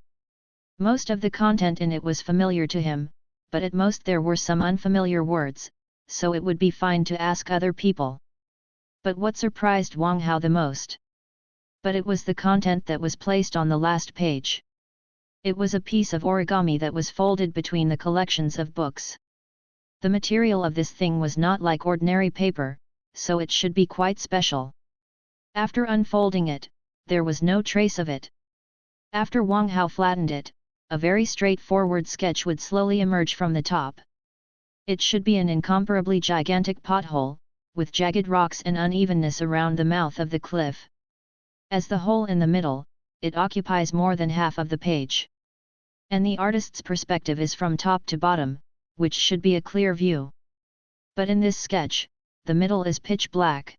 Most of the content in it was familiar to him, but at most there were some unfamiliar words, so it would be fine to ask other people. But what surprised Wang Hao the most? But it was the content that was placed on the last page. It was a piece of origami that was folded between the collections of books. The material of this thing was not like ordinary paper, so it should be quite special. After unfolding it, there was no trace of it. After Wang Hao flattened it, a very straightforward sketch would slowly emerge from the top. It should be an incomparably gigantic pothole, with jagged rocks and unevenness around the mouth of the cliff. As the hole in the middle, it occupies more than half of the page. And the artist's perspective is from top to bottom, which should be a clear view. But in this sketch, the middle is pitch black.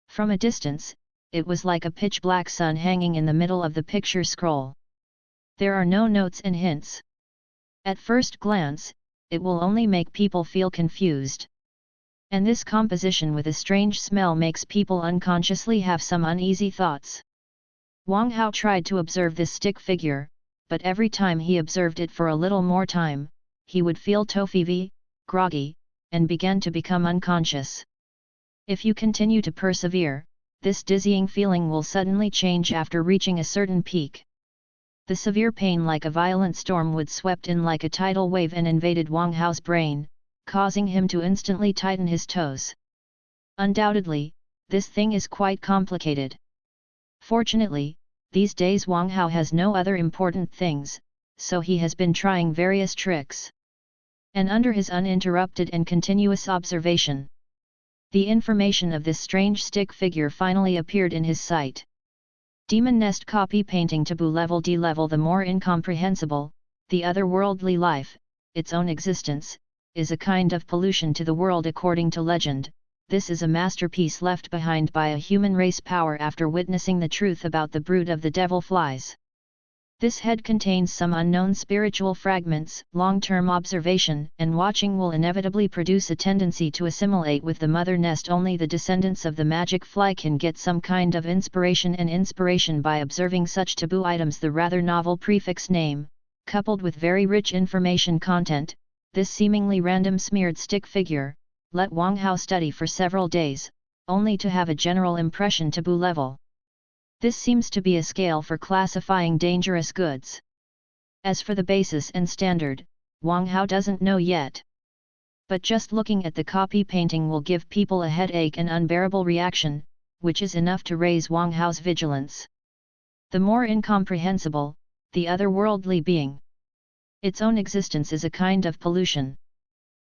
From a distance, it was like a pitch black sun hanging in the middle of the picture scroll. There are no notes and hints. At first glance, it will only make people feel confused. And this composition with a strange smell makes people unconsciously have some uneasy thoughts. Wang Hao tried to observe this stick figure, but every time he observed it for a little more time, he would feel tofivi, groggy, and began to become unconscious. If you continue to persevere, this dizzying feeling will suddenly change after reaching a certain peak. The severe pain like a violent storm would swept in like a tidal wave and invaded Wang Hao's brain, causing him to instantly tighten his toes. Undoubtedly, this thing is quite complicated. Fortunately, these days Wang Hao has no other important things, so he has been trying various tricks. And under his uninterrupted and continuous observation, the information of this strange stick figure finally appeared in his sight. Demon nest copy painting taboo level D level. The more incomprehensible, the otherworldly life, its own existence, is a kind of pollution to the world according to legend. This is a masterpiece left behind by a human race power after witnessing the truth about the brood of the devil flies. This head contains some unknown spiritual fragments. Long-term observation and watching will inevitably produce a tendency to assimilate with the mother nest. Only the descendants of the magic fly can get some kind of inspiration by observing such taboo items. The rather novel prefix name, coupled with very rich information content, this seemingly random smeared stick figure, let Wang Hao study for several days, only to have a general impression taboo level. This seems to be a scale for classifying dangerous goods. As for the basis and standard, Wang Hao doesn't know yet. But just looking at the copy painting will give people a headache and unbearable reaction, which is enough to raise Wang Hao's vigilance. The more incomprehensible, the otherworldly being. Its own existence is a kind of pollution.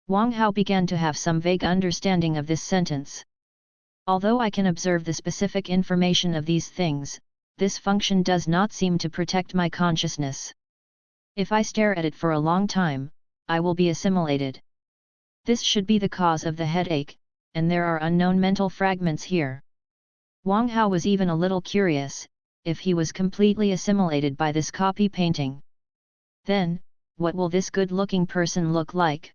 Wang Hao began to have some vague understanding of this sentence. Although I can observe the specific information of these things, this function does not seem to protect my consciousness. If I stare at it for a long time, I will be assimilated. This should be the cause of the headache, and there are unknown mental fragments here. Wang Hao was even a little curious, if he was completely assimilated by this copy painting. Then, what will this good-looking person look like?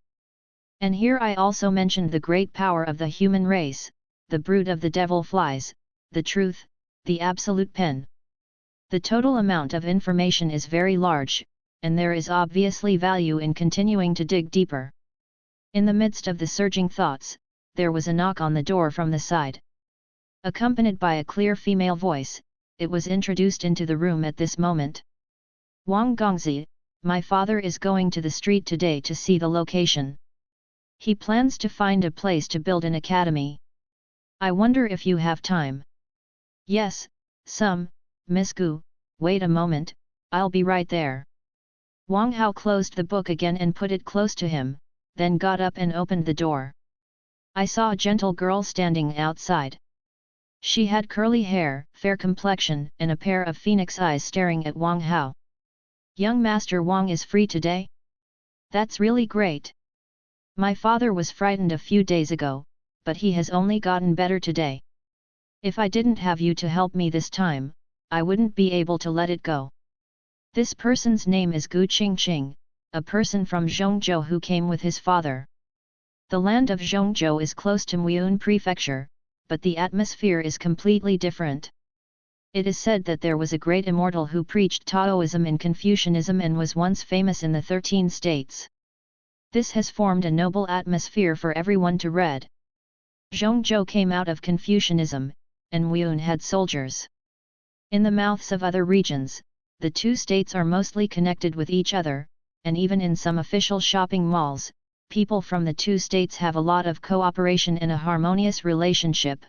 And here I also mentioned the great power of the human race, the brood of the devil flies, the truth, the absolute pen. The total amount of information is very large, and there is obviously value in continuing to dig deeper. In the midst of the surging thoughts, there was a knock on the door from the side. Accompanied by a clear female voice, it was introduced into the room at this moment. Wang Gongzi, my father is going to the street today to see the location. He plans to find a place to build an academy. I wonder if you have time. Yes, Miss Gu, wait a moment, I'll be right there. Wang Hao closed the book again and put it close to him, then got up and opened the door. I saw a gentle girl standing outside. She had curly hair, fair complexion, and a pair of phoenix eyes staring at Wang Hao. Young Master Wang is free today? That's really great. My father was frightened a few days ago, but he has only gotten better today. If I didn't have you to help me this time, I wouldn't be able to let it go. This person's name is Gu Qingqing, a person from Zhongzhou who came with his father. The land of Zhongzhou is close to Muyun Prefecture, but the atmosphere is completely different. It is said that there was a great immortal who preached Taoism and Confucianism and was once famous in the 13 states. This has formed a noble atmosphere for everyone to read. Zhongzhou came out of Confucianism, and Muyun had soldiers. In the mouths of other regions, the two states are mostly connected with each other, and even in some official shopping malls, people from the two states have a lot of cooperation and a harmonious relationship.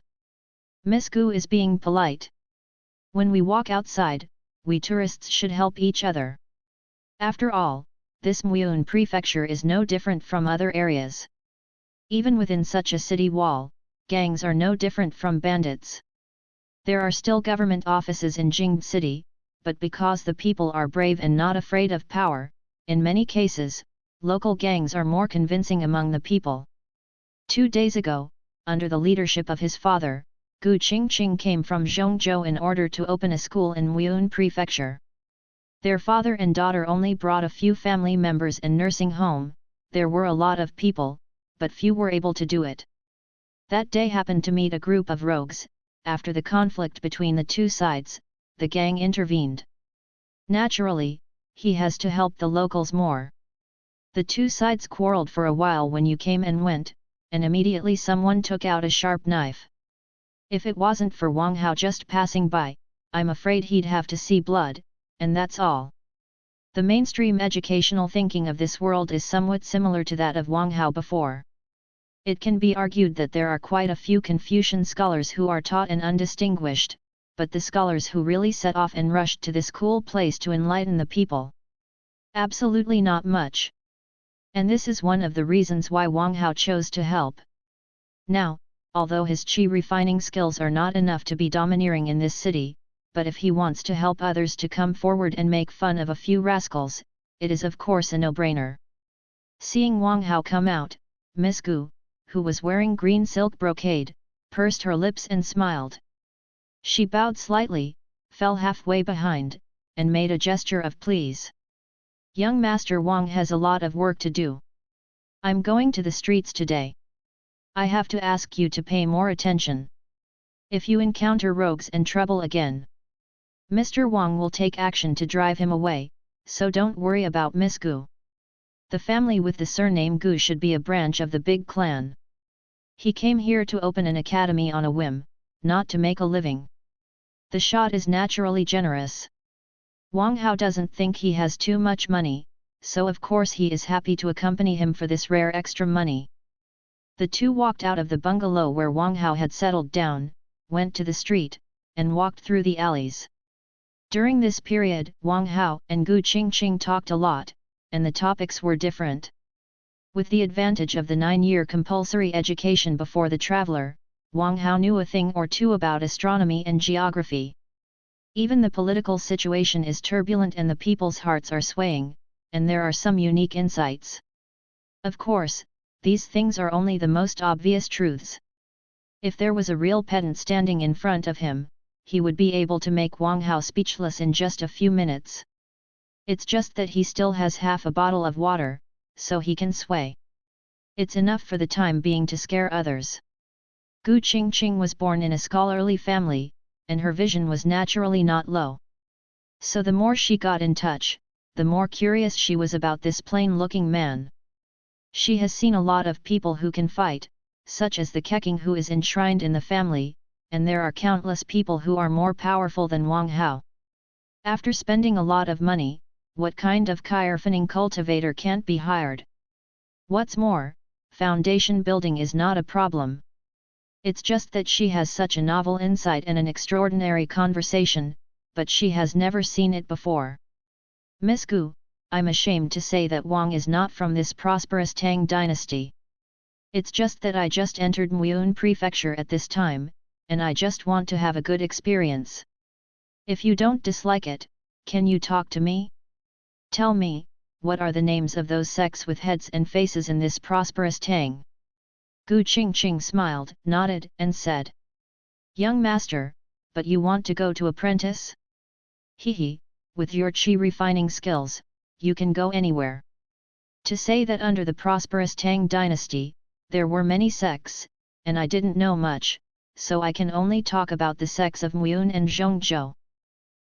Miss Gu is being polite. When we walk outside, we tourists should help each other. After all, this Muyun prefecture is no different from other areas. Even within such a city wall, gangs are no different from bandits. There are still government offices in Jing City, but because the people are brave and not afraid of power, in many cases, local gangs are more convincing among the people. 2 days ago, under the leadership of his father, Gu Qingqing came from Zhongzhou in order to open a school in Muyun Prefecture. Their father and daughter only brought a few family members and nursing home. There were a lot of people, but few were able to do it. That day happened to meet a group of rogues. After the conflict between the two sides, the gang intervened. Naturally, he has to help the locals more. The two sides quarreled for a while when you came and went, and immediately someone took out a sharp knife. If it wasn't for Wang Hao just passing by, I'm afraid he'd have to see blood, and that's all. The mainstream educational thinking of this world is somewhat similar to that of Wang Hao before. It can be argued that there are quite a few Confucian scholars who are taught and undistinguished, but the scholars who really set off and rushed to this cool place to enlighten the people? Absolutely not much. And this is one of the reasons why Wang Hao chose to help. Now, although his qi refining skills are not enough to be domineering in this city, but if he wants to help others to come forward and make fun of a few rascals, it is of course a no-brainer. Seeing Wang Hao come out, Miss Gu, who was wearing green silk brocade, pursed her lips and smiled. She bowed slightly, fell halfway behind, and made a gesture of please. Young Master Wang has a lot of work to do. I'm going to the streets today. I have to ask you to pay more attention. If you encounter rogues and trouble again, Mr. Wang will take action to drive him away, so don't worry about Miss Gu. The family with the surname Gu should be a branch of the big clan. He came here to open an academy on a whim, not to make a living. The shot is naturally generous. Wang Hao doesn't think he has too much money, so of course he is happy to accompany him for this rare extra money. The two walked out of the bungalow where Wang Hao had settled down, went to the street, and walked through the alleys. During this period, Wang Hao and Gu Qingqing talked a lot, and the topics were different. With the advantage of the 9-year compulsory education before the traveler, Wang Hao knew a thing or two about astronomy and geography. Even the political situation is turbulent and the people's hearts are swaying, and there are some unique insights. Of course, these things are only the most obvious truths. If there was a real pedant standing in front of him, he would be able to make Wang Hao speechless in just a few minutes. It's just that he still has half a bottle of water, so he can sway. It's enough for the time being to scare others. Gu Qingqing was born in a scholarly family, and her vision was naturally not low. So the more she got in touch, the more curious she was about this plain-looking man. She has seen a lot of people who can fight, such as the Keqing who is enshrined in the family, and there are countless people who are more powerful than Wang Hao. After spending a lot of money, what kind of Kyrfaning cultivator can't be hired? What's more, foundation building is not a problem. It's just that she has such a novel insight and an extraordinary conversation, but she has never seen it before. Miss Gu, I'm ashamed to say that Wang is not from this prosperous Tang dynasty. It's just that I just entered Muyun Prefecture at this time, and I just want to have a good experience. If you don't dislike it, can you talk to me? Tell me, what are the names of those sects with heads and faces in this prosperous Tang? Gu Qingqing smiled, nodded, and said, Young master, but you want to go to apprentice? Hehe, with your qi refining skills, you can go anywhere. To say that under the prosperous Tang dynasty, there were many sects, and I didn't know much, so I can only talk about the sects of Muyun and Zhongzhou.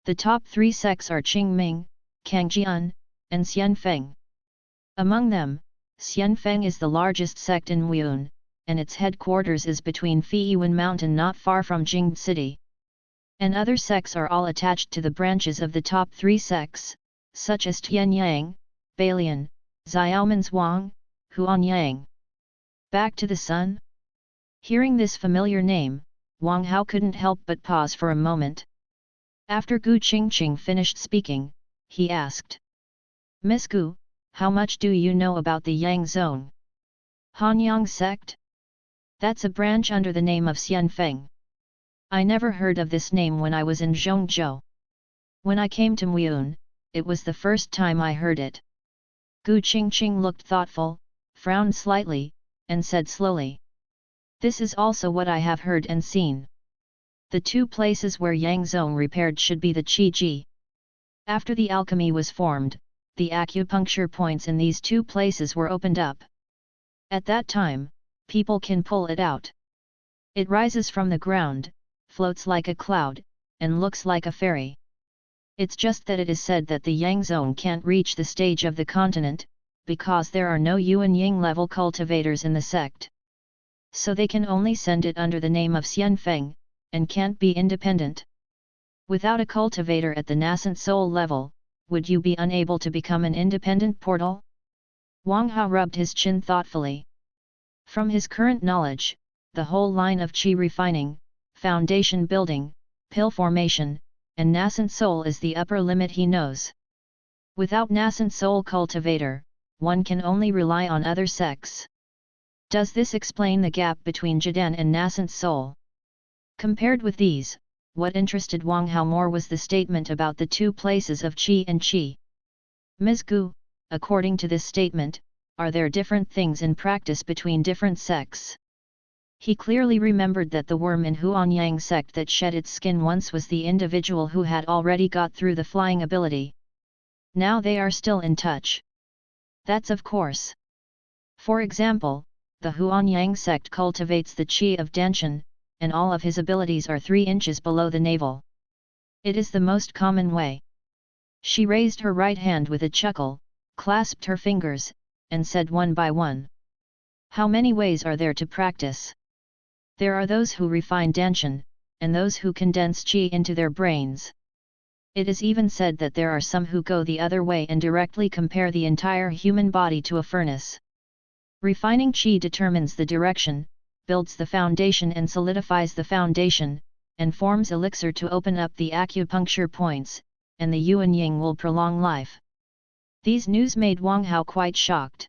The top 3 sects are Qingming, Kangjian, and Xianfeng. Among them, Xianfeng is the largest sect in Muyun, and its headquarters is between Feiyuan Mountain not far from Jing City. And other sects are all attached to the branches of the top 3 sects, such as Tianyang, Bailian, Xiaomanzhuang, Huanyang. Back to the sun? Hearing this familiar name, Wang Hao couldn't help but pause for a moment. After Gu Qingqing finished speaking, he asked, Miss Gu, how much do you know about the Yang Zone? Hanyang sect? That's a branch under the name of Xianfeng. I never heard of this name when I was in Zhongzhou. When I came to Muyun, it was the first time I heard it. Gu Qingqing looked thoughtful, frowned slightly, and said slowly, This is also what I have heard and seen. The 2 places where Yang Zone repaired should be the Qi Ji. After the alchemy was formed, the acupuncture points in these 2 places were opened up. At that time, people can pull it out. It rises from the ground, floats like a cloud, and looks like a fairy. It's just that it is said that the Yang Zone can't reach the stage of the continent, because there are no Yuan Ying level cultivators in the sect. So they can only send it under the name of Xianfeng, and can't be independent. Without a cultivator at the nascent soul level, would you be unable to become an independent portal? Wang Hao rubbed his chin thoughtfully. From his current knowledge, the whole line of qi refining, foundation building, pill formation, and nascent soul is the upper limit he knows. Without nascent soul cultivator, one can only rely on other sects. Does this explain the gap between Jidan and nascent soul? Compared with these, what interested Wang Hao more was the statement about the two places of qi and qi. Ms. Gu, according to this statement, are there different things in practice between different sects? He clearly remembered that the worm in Huanyang sect that shed its skin once was the individual who had already got through the flying ability. Now they are still in touch. That's of course. For example, the Huanyang sect cultivates the qi of Danshan, and all of his abilities are 3 inches below the navel. It is the most common way. She raised her right hand with a chuckle, clasped her fingers, and said one by one. How many ways are there to practice? There are those who refine Danshan, and those who condense qi into their brains. It is even said that there are some who go the other way and directly compare the entire human body to a furnace. Refining qi determines the direction, builds the foundation and solidifies the foundation, and forms elixir to open up the acupuncture points, and the yin yang will prolong life. These news made Wang Hao quite shocked.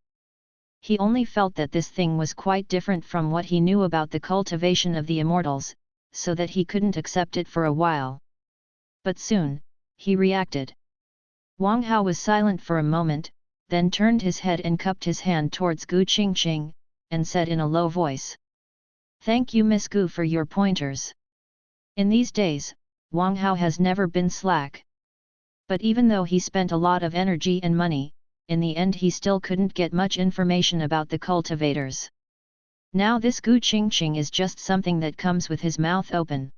He only felt that this thing was quite different from what he knew about the cultivation of the immortals, so that he couldn't accept it for a while. But soon, he reacted. Wang Hao was silent for a moment, then turned his head and cupped his hand towards Gu Qingqing, and said in a low voice. Thank you Miss Gu for your pointers. In these days, Wang Hao has never been slack. But even though he spent a lot of energy and money, in the end he still couldn't get much information about the cultivators. Now this Gu Qingqing is just something that comes with his mouth open.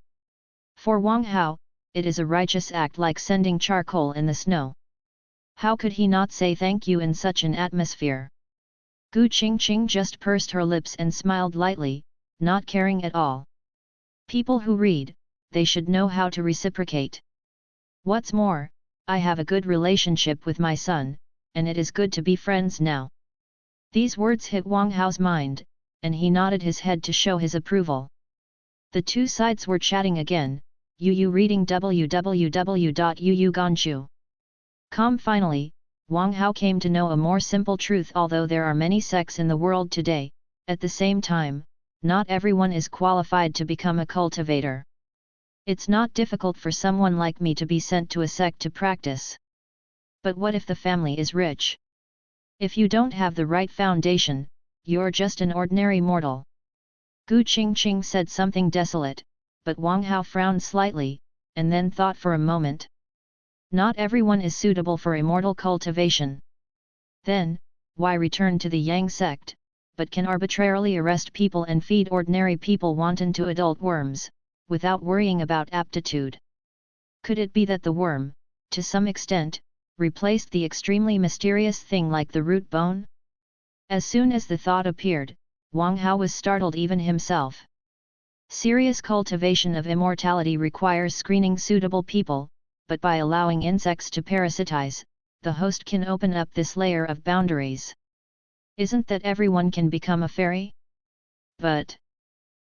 For Wang Hao, it is a righteous act like sending charcoal in the snow. How could he not say thank you in such an atmosphere? Gu Qingqing just pursed her lips and smiled lightly, not caring at all. People who read, they should know how to reciprocate. What's more, I have a good relationship with my son, and it is good to be friends now. These words hit Wang Hao's mind, and he nodded his head to show his approval. The two sides were chatting again, Yu reading www.yuuganju.com. Finally, Wang Hao came to know a more simple truth. Although there are many sects in the world today, at the same time, not everyone is qualified to become a cultivator. It's not difficult for someone like me to be sent to a sect to practice. But what if the family is rich? If you don't have the right foundation, you're just an ordinary mortal. Gu Qingqing said something desolate, but Wang Hao frowned slightly, and then thought for a moment. Not everyone is suitable for immortal cultivation. Then, why return to the Yang sect, but can arbitrarily arrest people and feed ordinary people wanton to adult worms, without worrying about aptitude? Could it be that the worm, to some extent, replaced the extremely mysterious thing like the root bone? As soon as the thought appeared, Wang Hao was startled even himself. Serious cultivation of immortality requires screening suitable people, but by allowing insects to parasitize, the host can open up this layer of boundaries. Isn't that everyone can become a fairy? But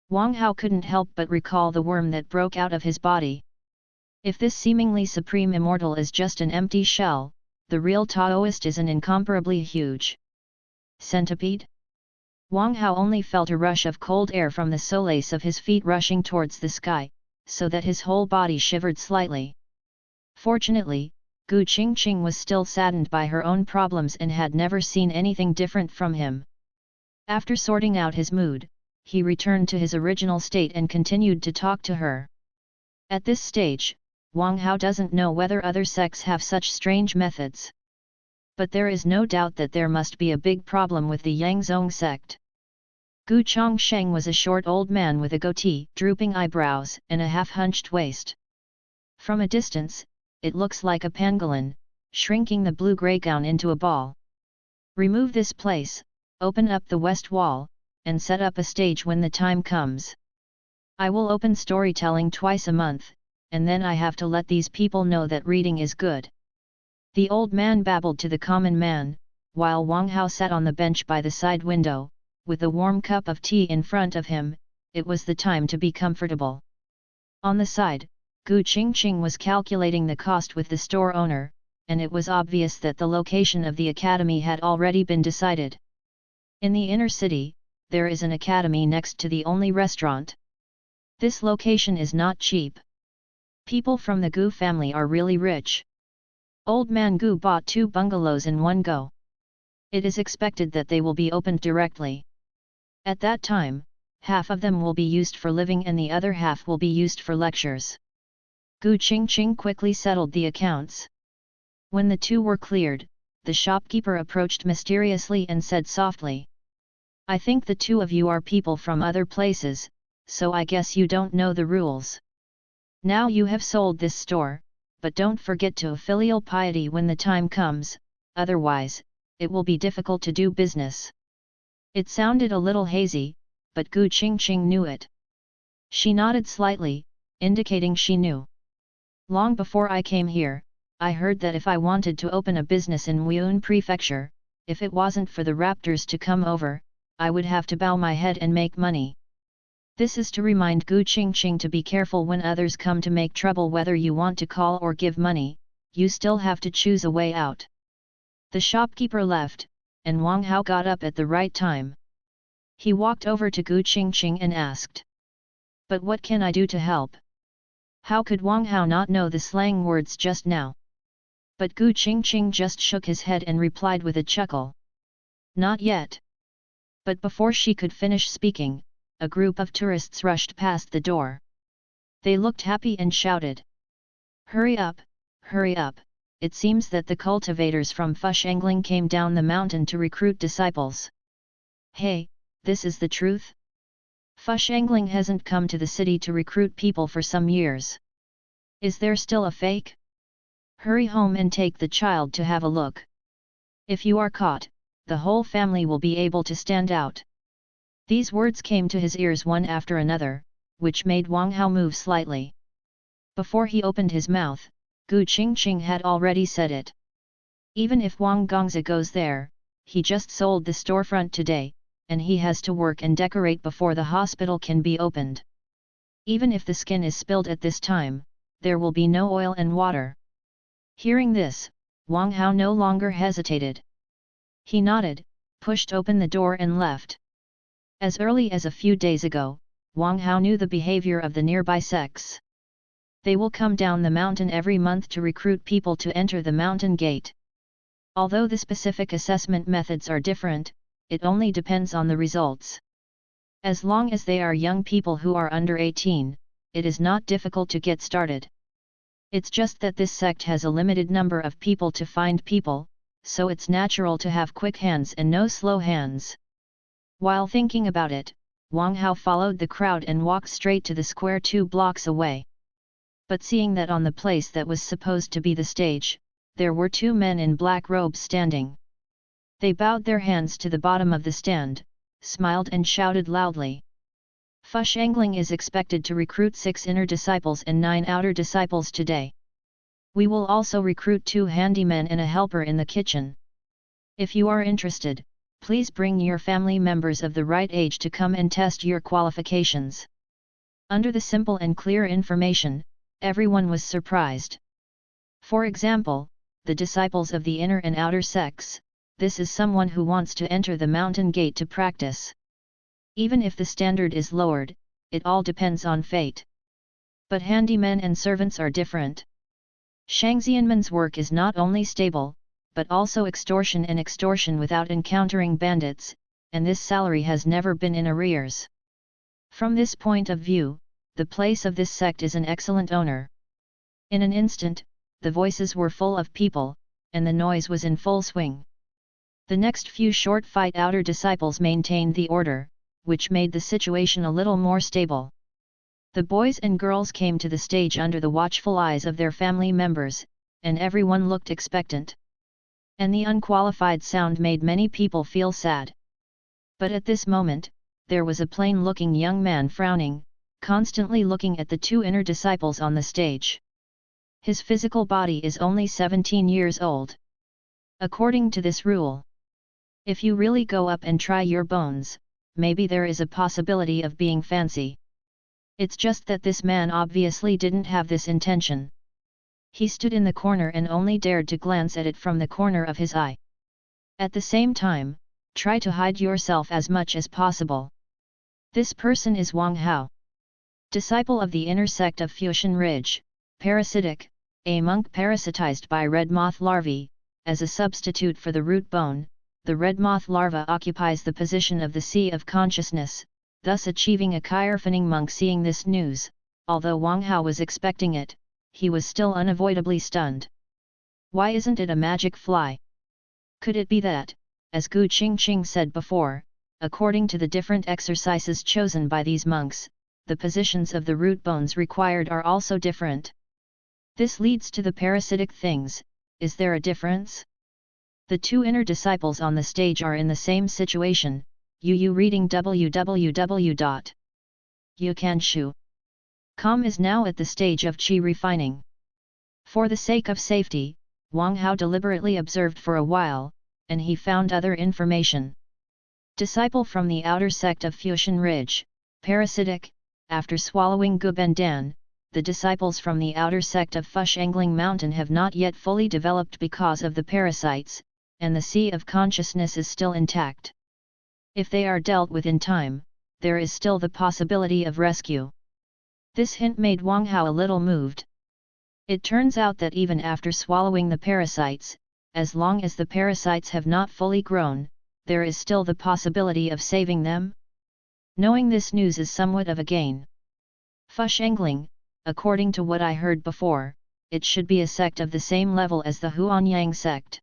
Wang Hao couldn't help but recall the worm that broke out of his body. If this seemingly supreme immortal is just an empty shell, the real Taoist is an incomparably huge centipede? Wang Hao only felt a rush of cold air from the solace of his feet rushing towards the sky, so that his whole body shivered slightly. Fortunately, Gu Qingqing was still saddened by her own problems and had never seen anything different from him. After sorting out his mood, he returned to his original state and continued to talk to her. At this stage, Wang Hao doesn't know whether other sects have such strange methods. But there is no doubt that there must be a big problem with the Yangzong sect. Gu Chongsheng was a short old man with a goatee, drooping eyebrows, and a half-hunched waist. From a distance, it looks like a pangolin, shrinking the blue-grey gown into a ball. Remove this place, open up the west wall, and set up a stage when the time comes. I will open storytelling twice a month, and then I have to let these people know that reading is good. The old man babbled to the common man, while Wang Hao sat on the bench by the side window, with a warm cup of tea in front of him. It was the time to be comfortable. On the side, Gu Qingqing was calculating the cost with the store owner, and it was obvious that the location of the academy had already been decided. In the inner city, there is an academy next to the only restaurant. This location is not cheap. People from the Gu family are really rich. Old man Gu bought 2 bungalows in one go. It is expected that they will be opened directly. At that time, half of them will be used for living and the other half will be used for lectures. Gu Qingqing quickly settled the accounts. When the 2 were cleared, the shopkeeper approached mysteriously and said softly, "I think the 2 of you are people from other places, so I guess you don't know the rules. Now you have sold this store, but don't forget to filial piety when the time comes, otherwise, it will be difficult to do business." It sounded a little hazy, but Gu Qingqing knew it. She nodded slightly, indicating she knew. "Long before I came here, I heard that if I wanted to open a business in Wuyun Prefecture, if it wasn't for the raptors to come over, I would have to bow my head and make money." This is to remind Gu Qingqing to be careful when others come to make trouble. Whether you want to call or give money, you still have to choose a way out. The shopkeeper left, and Wang Hao got up at the right time. He walked over to Gu Qingqing and asked, "But what can I do to help?" How could Wang Hao not know the slang words just now? But Gu Qingqing just shook his head and replied with a chuckle, "Not yet." But before she could finish speaking, a group of tourists rushed past the door. They looked happy and shouted, hurry up, it seems that the cultivators from Fushengling came down the mountain to recruit disciples." "Hey, this is the truth? Fushengling hasn't come to the city to recruit people for some years. Is there still a fake? Hurry home and take the child to have a look. If you are caught, the whole family will be able to stand out." These words came to his ears one after another, which made Wang Hao move slightly. Before he opened his mouth, Gu Qingqing had already said it. Even if Wang Gongzi goes there, he just sold the storefront today, and he has to work and decorate before the hospital can be opened. Even if the skin is spilled at this time, there will be no oil and water. Hearing this, Wang Hao no longer hesitated. He nodded, pushed open the door and left. As early as a few days ago, Wang Hao knew the behavior of the nearby sects. They will come down the mountain every month to recruit people to enter the mountain gate. Although the specific assessment methods are different, it only depends on the results. As long as they are young people who are under 18, it is not difficult to get started. It's just that this sect has a limited number of people to find people, so it's natural to have quick hands and no slow hands. While thinking about it, Wang Hao followed the crowd and walked straight to the square 2 blocks away. But seeing that on the place that was supposed to be the stage, there were 2 men in black robes standing. They bowed their hands to the bottom of the stand, smiled and shouted loudly. "Fushengling is expected to recruit 6 inner disciples and 9 outer disciples today. We will also recruit 2 handymen and a helper in the kitchen. If you are interested, please bring your family members of the right age to come and test your qualifications." Under the simple and clear information, everyone was surprised. For example, the disciples of the inner and outer sects, this is someone who wants to enter the mountain gate to practice. Even if the standard is lowered, it all depends on fate. But handymen and servants are different. Shangxianman's work is not only stable, but also extortion and extortion without encountering bandits, and this salary has never been in arrears. From this point of view, the place of this sect is an excellent owner. In an instant, the voices were full of people, and the noise was in full swing. The next few short fight outer disciples maintained the order, which made the situation a little more stable. The boys and girls came to the stage under the watchful eyes of their family members, and everyone looked expectant. And the unqualified sound made many people feel sad. But at this moment, there was a plain-looking young man frowning, constantly looking at the 2 inner disciples on the stage. His physical body is only 17 years old. According to this rule, if you really go up and try your bones, maybe there is a possibility of being fancy. It's just that this man obviously didn't have this intention. He stood in the corner and only dared to glance at it from the corner of his eye. At the same time, try to hide yourself as much as possible. This person is Wang Hao, disciple of the inner sect of Fushan Ridge, Parasitic, a monk parasitized by red moth larvae. As a substitute for the root bone, the red moth larva occupies the position of the sea of consciousness, thus achieving a chirophaning monk. Seeing this news, although Wang Hao was expecting it, he was still unavoidably stunned. Why isn't it a magic fly? Could it be that, as Gu Qingqing said before, according to the different exercises chosen by these monks, the positions of the root bones required are also different? This leads to the parasitic things. Is there a difference? The two inner disciples on the stage are in the same situation. Reading www.yukanshu.com is now at the stage of qi refining. For the sake of safety, Wang Hao deliberately observed for a while, and he found other information. Disciple from the outer sect of Fushan Ridge, parasitic. After swallowing Gubendan, the disciples from the outer sect of Fushangling Mountain have not yet fully developed because of the parasites, and the sea of consciousness is still intact. If they are dealt with in time, there is still the possibility of rescue. This hint made Wang Hao a little moved. It turns out that even after swallowing the parasites, as long as the parasites have not fully grown, there is still the possibility of saving them. Knowing this news is somewhat of a gain. Fushangling, according to what I heard before, it should be a sect of the same level as the Huanyang sect.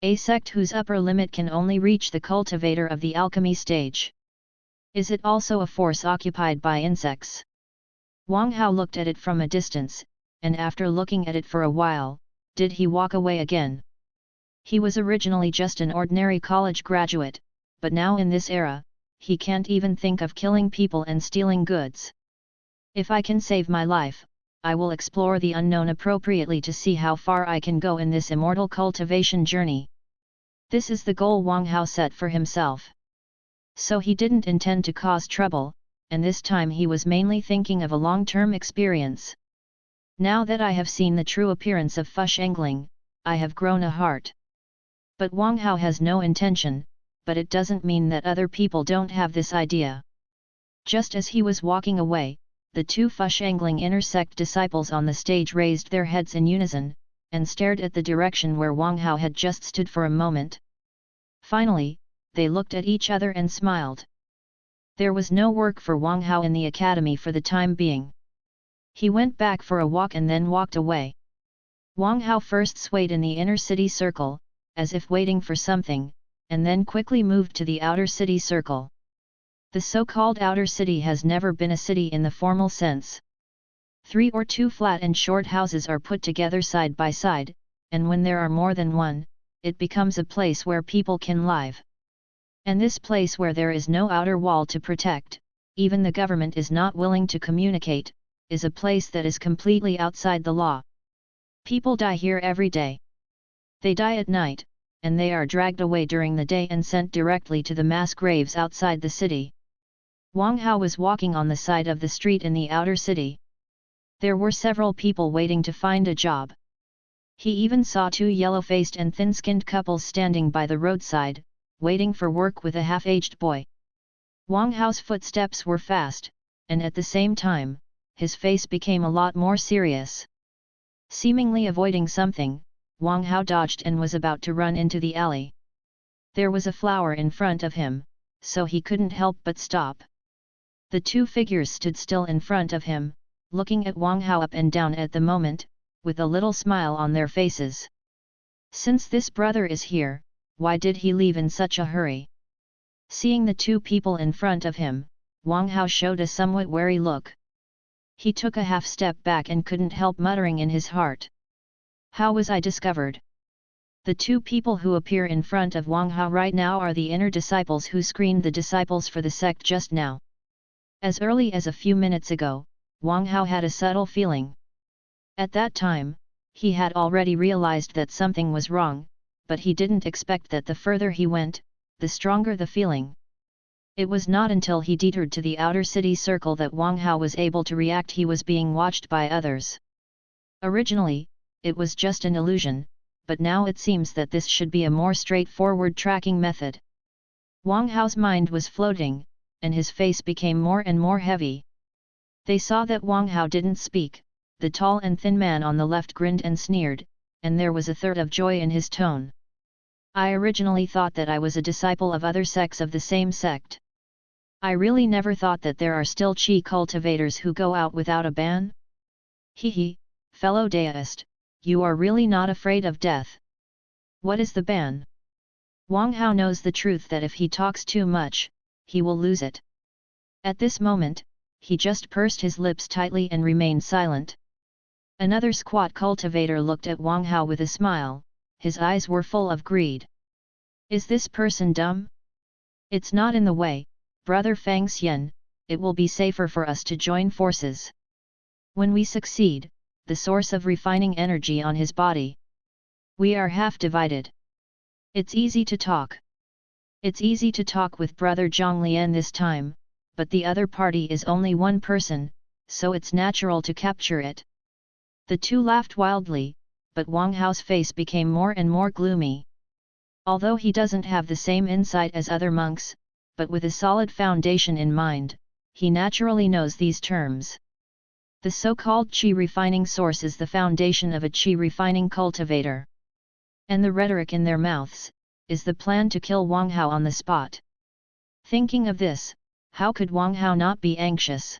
A sect whose upper limit can only reach the cultivator of the alchemy stage. Is it also a force occupied by insects? Wang Hao looked at it from a distance, and after looking at it for a while, did he walk away again? He was originally just an ordinary college graduate, but now in this era, he can't even think of killing people and stealing goods. If I can save my life, I will explore the unknown appropriately to see how far I can go in this immortal cultivation journey. This is the goal Wang Hao set for himself. So he didn't intend to cause trouble, and this time he was mainly thinking of a long-term experience. Now that I have seen the true appearance of Fushangling, I have grown a heart. But Wang Hao has no intention, but it doesn't mean that other people don't have this idea. Just as he was walking away, the two Fushangling inner sect disciples on the stage raised their heads in unison, and stared at the direction where Wang Hao had just stood for a moment. Finally, they looked at each other and smiled. There was no work for Wang Hao in the academy for the time being. He went back for a walk and then walked away. Wang Hao first swayed in the inner city circle, as if waiting for something, and then quickly moved to the outer city circle. The so-called outer city has never been a city in the formal sense. 3 or 2 flat and short houses are put together side by side, and when there are more than one, it becomes a place where people can live. And this place where there is no outer wall to protect, even the government is not willing to communicate, is a place that is completely outside the law. People die here every day. They die at night, and they are dragged away during the day and sent directly to the mass graves outside the city. Wang Hao was walking on the side of the street in the outer city. There were several people waiting to find a job. He even saw 2 yellow-faced and thin-skinned couples standing by the roadside, waiting for work with a half-aged boy. Wang Hao's footsteps were fast, and at the same time, his face became a lot more serious. Seemingly avoiding something, Wang Hao dodged and was about to run into the alley. There was a flower in front of him, so he couldn't help but stop. The 2 figures stood still in front of him, looking at Wang Hao up and down at the moment, with a little smile on their faces. Since this brother is here, why did he leave in such a hurry? Seeing the 2 people in front of him, Wang Hao showed a somewhat wary look. He took a half step back and couldn't help muttering in his heart. How was I discovered? The 2 people who appear in front of Wang Hao right now are the inner disciples who screened the disciples for the sect just now. As early as a few minutes ago, Wang Hao had a subtle feeling. At that time, he had already realized that something was wrong, but he didn't expect that the further he went, the stronger the feeling. It was not until he detoured to the outer city circle that Wang Hao was able to react he was being watched by others. Originally, it was just an illusion, but now it seems that this should be a more straightforward tracking method. Wang Hao's mind was floating, and his face became more and more heavy. They saw that Wang Hao didn't speak, The tall and thin man on the left grinned and sneered, and there was a third of joy in his tone. I originally thought that I was a disciple of other sects of the same sect. I really never thought that there are still chi cultivators who go out without a ban? Hehe, fellow deist, you are really not afraid of death. What is the ban? Wang Hao knows the truth that if he talks too much, he will lose it. At this moment, he just pursed his lips tightly and remained silent. Another squat cultivator looked at Wang Hao with a smile, his eyes were full of greed. Is this person dumb? It's not in the way, brother Fang Xian, it will be safer for us to join forces. When we succeed, the source of refining energy on his body. We are half divided. It's easy to talk. It's easy to talk with brother Zhang Lian this time, but the other party is only one person, so it's natural to capture it. The two laughed wildly, but Wang Hao's face became more and more gloomy. Although he doesn't have the same insight as other monks, but with a solid foundation in mind, he naturally knows these terms. The so-called qi refining source is the foundation of a qi refining cultivator. And the rhetoric in their mouths is the plan to kill Wang Hao on the spot. Thinking of this, how could Wang Hao not be anxious?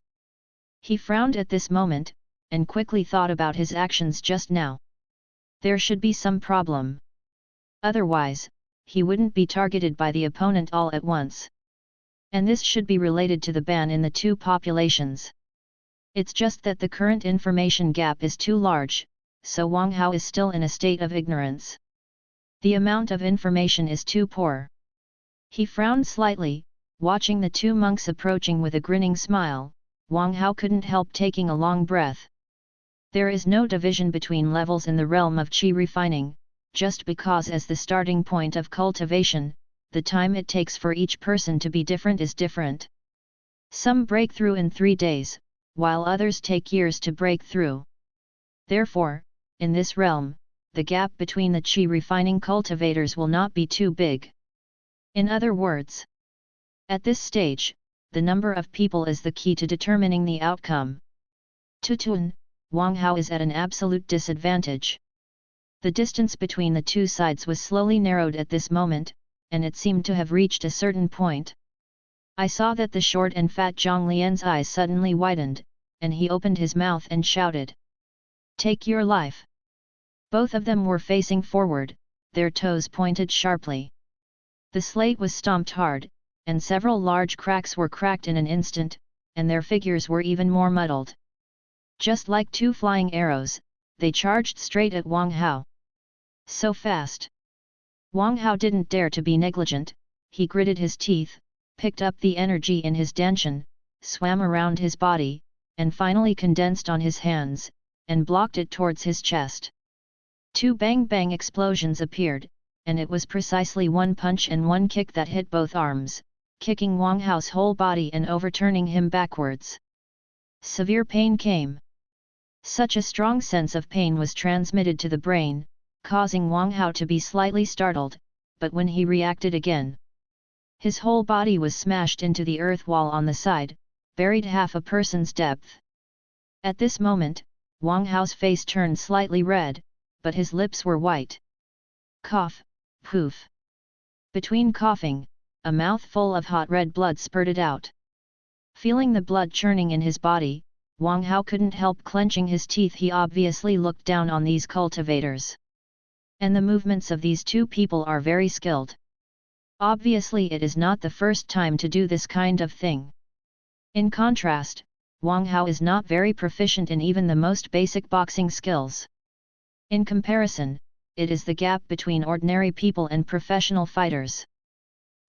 He frowned at this moment, and quickly thought about his actions just now. There should be some problem. Otherwise, he wouldn't be targeted by the opponent all at once. And this should be related to the ban in the two populations. It's just that the current information gap is too large, so Wang Hao is still in a state of ignorance. The amount of information is too poor. He frowned slightly, watching the two monks approaching with a grinning smile. Wang Hao couldn't help taking a long breath. There is no division between levels in the realm of qi refining, just because as the starting point of cultivation, the time it takes for each person to be different is different. Some break through in 3 days, while others take years to break through. Therefore, in this realm, the gap between the qi refining cultivators will not be too big. In other words, at this stage, the number of people is the key to determining the outcome. Tutun, Wang Hao is at an absolute disadvantage. The distance between the two sides was slowly narrowed at this moment, and it seemed to have reached a certain point. I saw that the short and fat Zhang Lian's eyes suddenly widened, and he opened his mouth and shouted. Take your life! Both of them were facing forward, their toes pointed sharply. The slate was stomped hard, and several large cracks were cracked in an instant, and their figures were even more muddled. Just like two flying arrows, they charged straight at Wang Hao. So fast! Wang Hao didn't dare to be negligent, he gritted his teeth, picked up the energy in his danshan, swam around his body, and finally condensed on his hands, and blocked it towards his chest. 2 bang-bang explosions appeared, and it was precisely one punch and one kick that hit both arms, kicking Wang Hao's whole body and overturning him backwards. Severe pain came. Such a strong sense of pain was transmitted to the brain, causing Wang Hao to be slightly startled, but when he reacted again, his whole body was smashed into the earth wall on the side, buried half a person's depth. At this moment, Wang Hao's face turned slightly red, but his lips were white. Cough, poof. Between coughing, a mouthful of hot red blood spurted out. Feeling the blood churning in his body, Wang Hao couldn't help clenching his teeth. He obviously looked down on these cultivators. And the movements of these two people are very skilled. Obviously it is not the first time to do this kind of thing. In contrast, Wang Hao is not very proficient in even the most basic boxing skills. In comparison, it is the gap between ordinary people and professional fighters.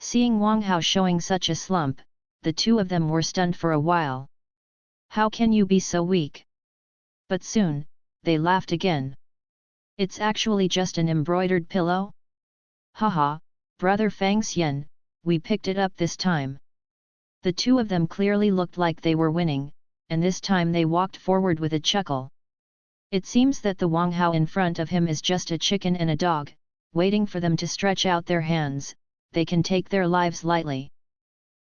Seeing Wang Hao showing such a slump, the two of them were stunned for a while. How can you be so weak? But soon, they laughed again. It's actually just an embroidered pillow? Haha, brother Fang Xian, we picked it up this time. The two of them clearly looked like they were winning, and this time they walked forward with a chuckle. It seems that the Wang Hao in front of him is just a chicken and a dog, waiting for them to stretch out their hands. They can take their lives lightly.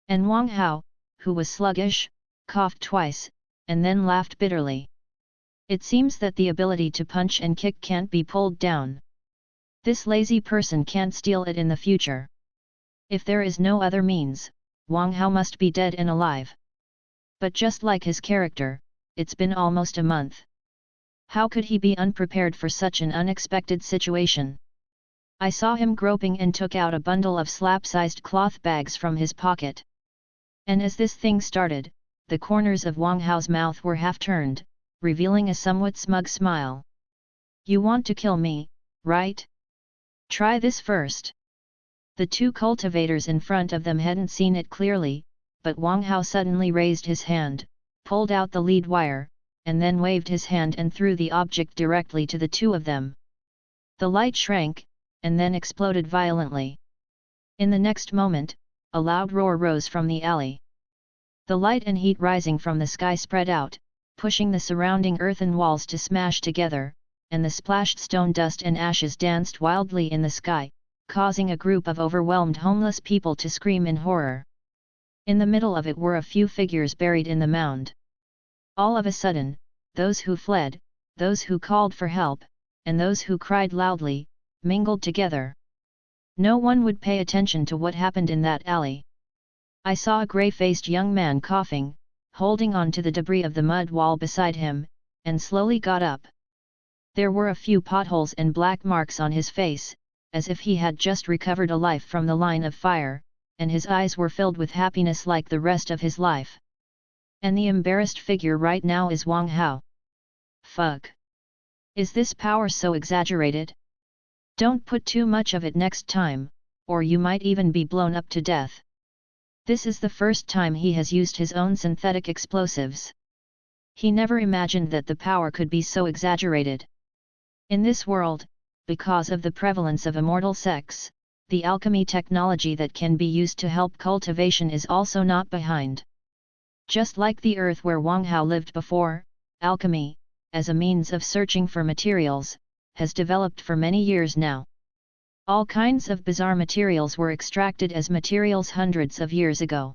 And Wang Hao, who was sluggish, coughed twice, and then laughed bitterly. It seems that the ability to punch and kick can't be pulled down. This lazy person can't steal it in the future. If there is no other means, Wang Hao must be dead and alive. But just like his character, it's been almost a month. How could he be unprepared for such an unexpected situation? I saw him groping and took out a bundle of slap-sized cloth bags from his pocket. And as this thing started, the corners of Wang Hao's mouth were half-turned, revealing a somewhat smug smile. You want to kill me, right? Try this first. The two cultivators in front of them hadn't seen it clearly, but Wang Hao suddenly raised his hand, pulled out the lead wire, and then waved his hand and threw the object directly to the two of them. The light shrank, and then exploded violently. In the next moment, a loud roar rose from the alley. The light and heat rising from the sky spread out, pushing the surrounding earthen walls to smash together, and the splashed stone dust and ashes danced wildly in the sky, causing a group of overwhelmed homeless people to scream in horror. In the middle of it were a few figures buried in the mound. All of a sudden, those who fled, those who called for help, and those who cried loudly, mingled together. No one would pay attention to what happened in that alley. I saw a grey-faced young man coughing, holding on to the debris of the mud wall beside him, and slowly got up. There were a few potholes and black marks on his face, as if he had just recovered alive from the line of fire, and his eyes were filled with happiness like the rest of his life. And the embarrassed figure right now is Wang Hao. Fuck. Is this power so exaggerated? Don't put too much of it next time, or you might even be blown up to death. This is the first time he has used his own synthetic explosives. He never imagined that the power could be so exaggerated. In this world, because of the prevalence of immortal sex, the alchemy technology that can be used to help cultivation is also not behind. Just like the earth where Wang Hao lived before, alchemy, as a means of searching for materials, has developed for many years now. All kinds of bizarre materials were extracted as materials hundreds of years ago.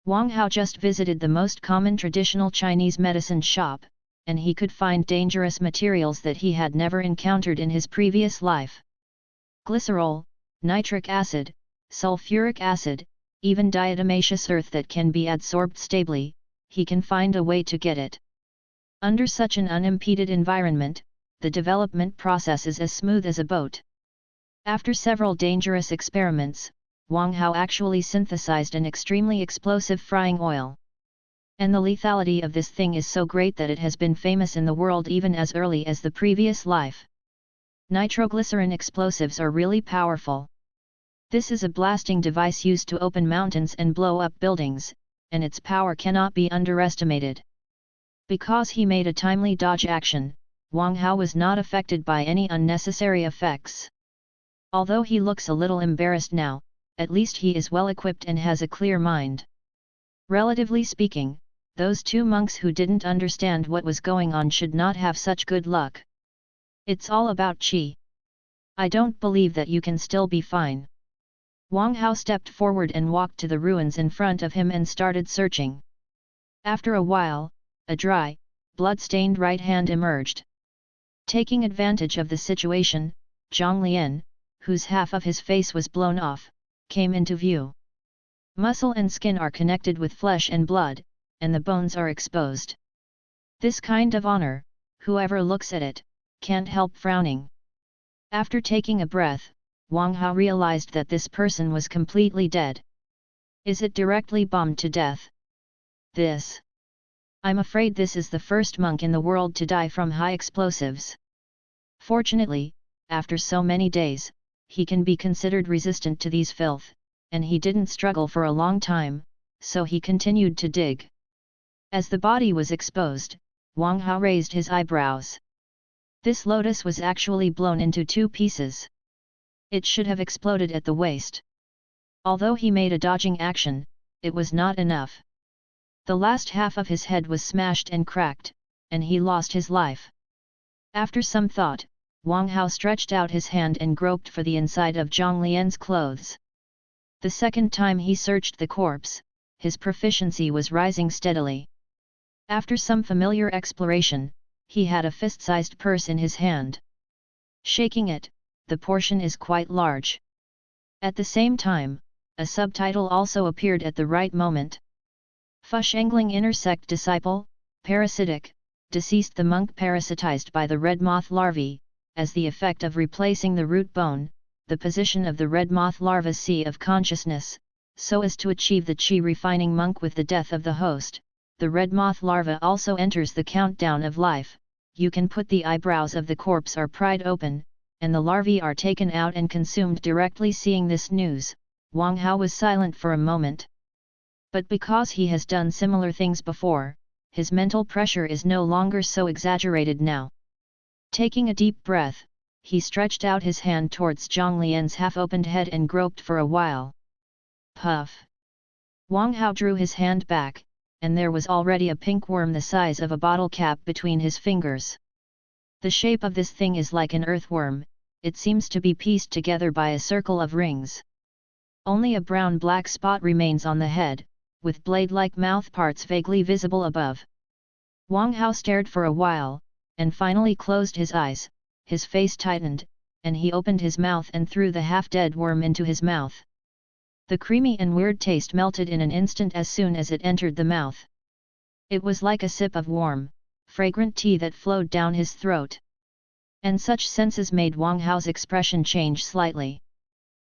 Wang Hao just visited the most common traditional Chinese medicine shop, and he could find dangerous materials that he had never encountered in his previous life. Glycerol, nitric acid, sulfuric acid, even diatomaceous earth that can be adsorbed stably, he can find a way to get it. Under such an unimpeded environment, the development process is as smooth as a boat. After several dangerous experiments, Wang Hao actually synthesized an extremely explosive frying oil. And the lethality of this thing is so great that it has been famous in the world even as early as the previous life. Nitroglycerin explosives are really powerful. This is a blasting device used to open mountains and blow up buildings, and its power cannot be underestimated. Because he made a timely dodge action, Wang Hao was not affected by any unnecessary effects. Although he looks a little embarrassed now, at least he is well equipped and has a clear mind. Relatively speaking, those two monks who didn't understand what was going on should not have such good luck. It's all about qi. I don't believe that you can still be fine. Wang Hao stepped forward and walked to the ruins in front of him and started searching. After a while, a dry, blood-stained right hand emerged. Taking advantage of the situation, Zhang Lian, whose half of his face was blown off, came into view. Muscle and skin are connected with flesh and blood, and the bones are exposed. This kind of honor, whoever looks at it, can't help frowning. After taking a breath, Wang Hao realized that this person was completely dead. Is it directly bombed to death? I'm afraid this is the first monk in the world to die from high explosives. Fortunately, after so many days, he can be considered resistant to these filth, and he didn't struggle for a long time, so he continued to dig. As the body was exposed, Wang Hao raised his eyebrows. This lotus was actually blown into two pieces. It should have exploded at the waist. Although he made a dodging action, it was not enough. The last half of his head was smashed and cracked, and he lost his life. After some thought, Wang Hao stretched out his hand and groped for the inside of Zhang Lian's clothes. The second time he searched the corpse, his proficiency was rising steadily. After some familiar exploration, he had a fist-sized purse in his hand. Shaking it, the portion is quite large. At the same time, a subtitle also appeared at the right moment. Fushengling inner sect disciple, Parasitic, deceased the monk parasitized by the red moth larvae, as the effect of replacing the root bone, the position of the red moth larva sea of consciousness, so as to achieve the chi refining monk with the death of the host. The red moth larva also enters the countdown of life. You can put the eyebrows of the corpse are pried open, and the larvae are taken out and consumed directly. Seeing this news, Wang Hao was silent for a moment. But because he has done similar things before, his mental pressure is no longer so exaggerated now. Taking a deep breath, he stretched out his hand towards Zhang Lian's half-opened head and groped for a while. Puff! Wang Hao drew his hand back, and there was already a pink worm the size of a bottle cap between his fingers. The shape of this thing is like an earthworm, it seems to be pieced together by a circle of rings. Only a brown-black spot remains on the head, with blade-like mouthparts vaguely visible above. Wang Hao stared for a while, and finally closed his eyes, his face tightened, and he opened his mouth and threw the half-dead worm into his mouth. The creamy and weird taste melted in an instant as soon as it entered the mouth. It was like a sip of warm, fragrant tea that flowed down his throat. And such senses made Wang Hao's expression change slightly.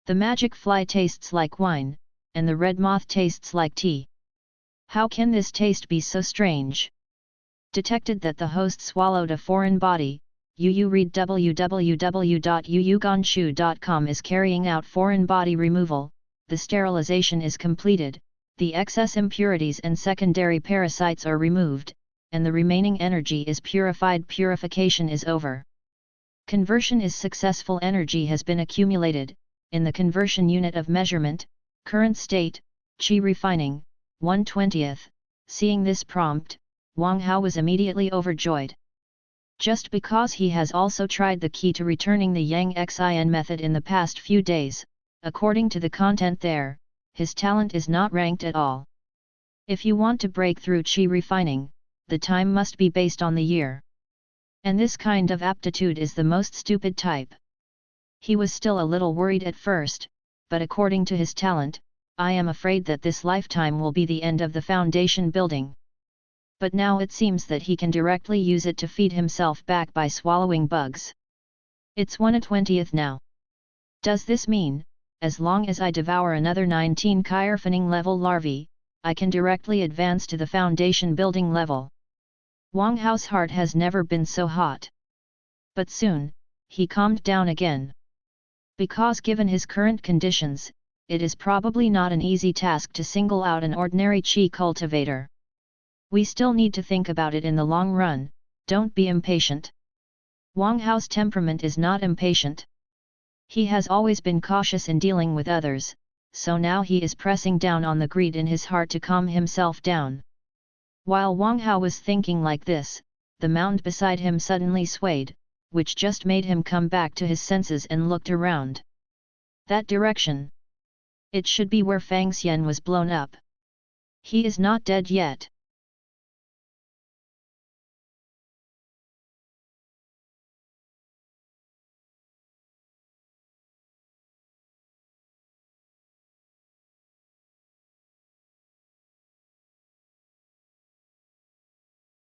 The magic fly tastes like wine, and the red moth tastes like tea. How can this taste be so strange? Detected that the host swallowed a foreign body, Yu read www.yuyuganshu.com is carrying out foreign body removal, the sterilization is completed, the excess impurities and secondary parasites are removed, and the remaining energy is purified. Purification is over. Conversion is successful. Energy has been accumulated, in the conversion unit of measurement, current state, chi refining, 1/20. Seeing this prompt, Wang Hao was immediately overjoyed. Just because he has also tried the key to returning the Yang Xin method in the past few days, according to the content there, his talent is not ranked at all. If you want to break through chi refining, the time must be based on the year. And this kind of aptitude is the most stupid type. He was still a little worried at first, but according to his talent, I am afraid that this lifetime will be the end of the foundation building. But now it seems that he can directly use it to feed himself back by swallowing bugs. It's 1/20 now. Does this mean, as long as I devour another 19 Kyrphaning level larvae, I can directly advance to the foundation building level? Wang Hao's heart has never been so hot. But soon, he calmed down again. Because given his current conditions, it is probably not an easy task to single out an ordinary chi cultivator. We still need to think about it in the long run, don't be impatient. Wang Hao's temperament is not impatient. He has always been cautious in dealing with others, so now he is pressing down on the greed in his heart to calm himself down. While Wang Hao was thinking like this, the mound beside him suddenly swayed, which just made him come back to his senses and looked around. That direction. It should be where Fang Xian was blown up. He is not dead yet.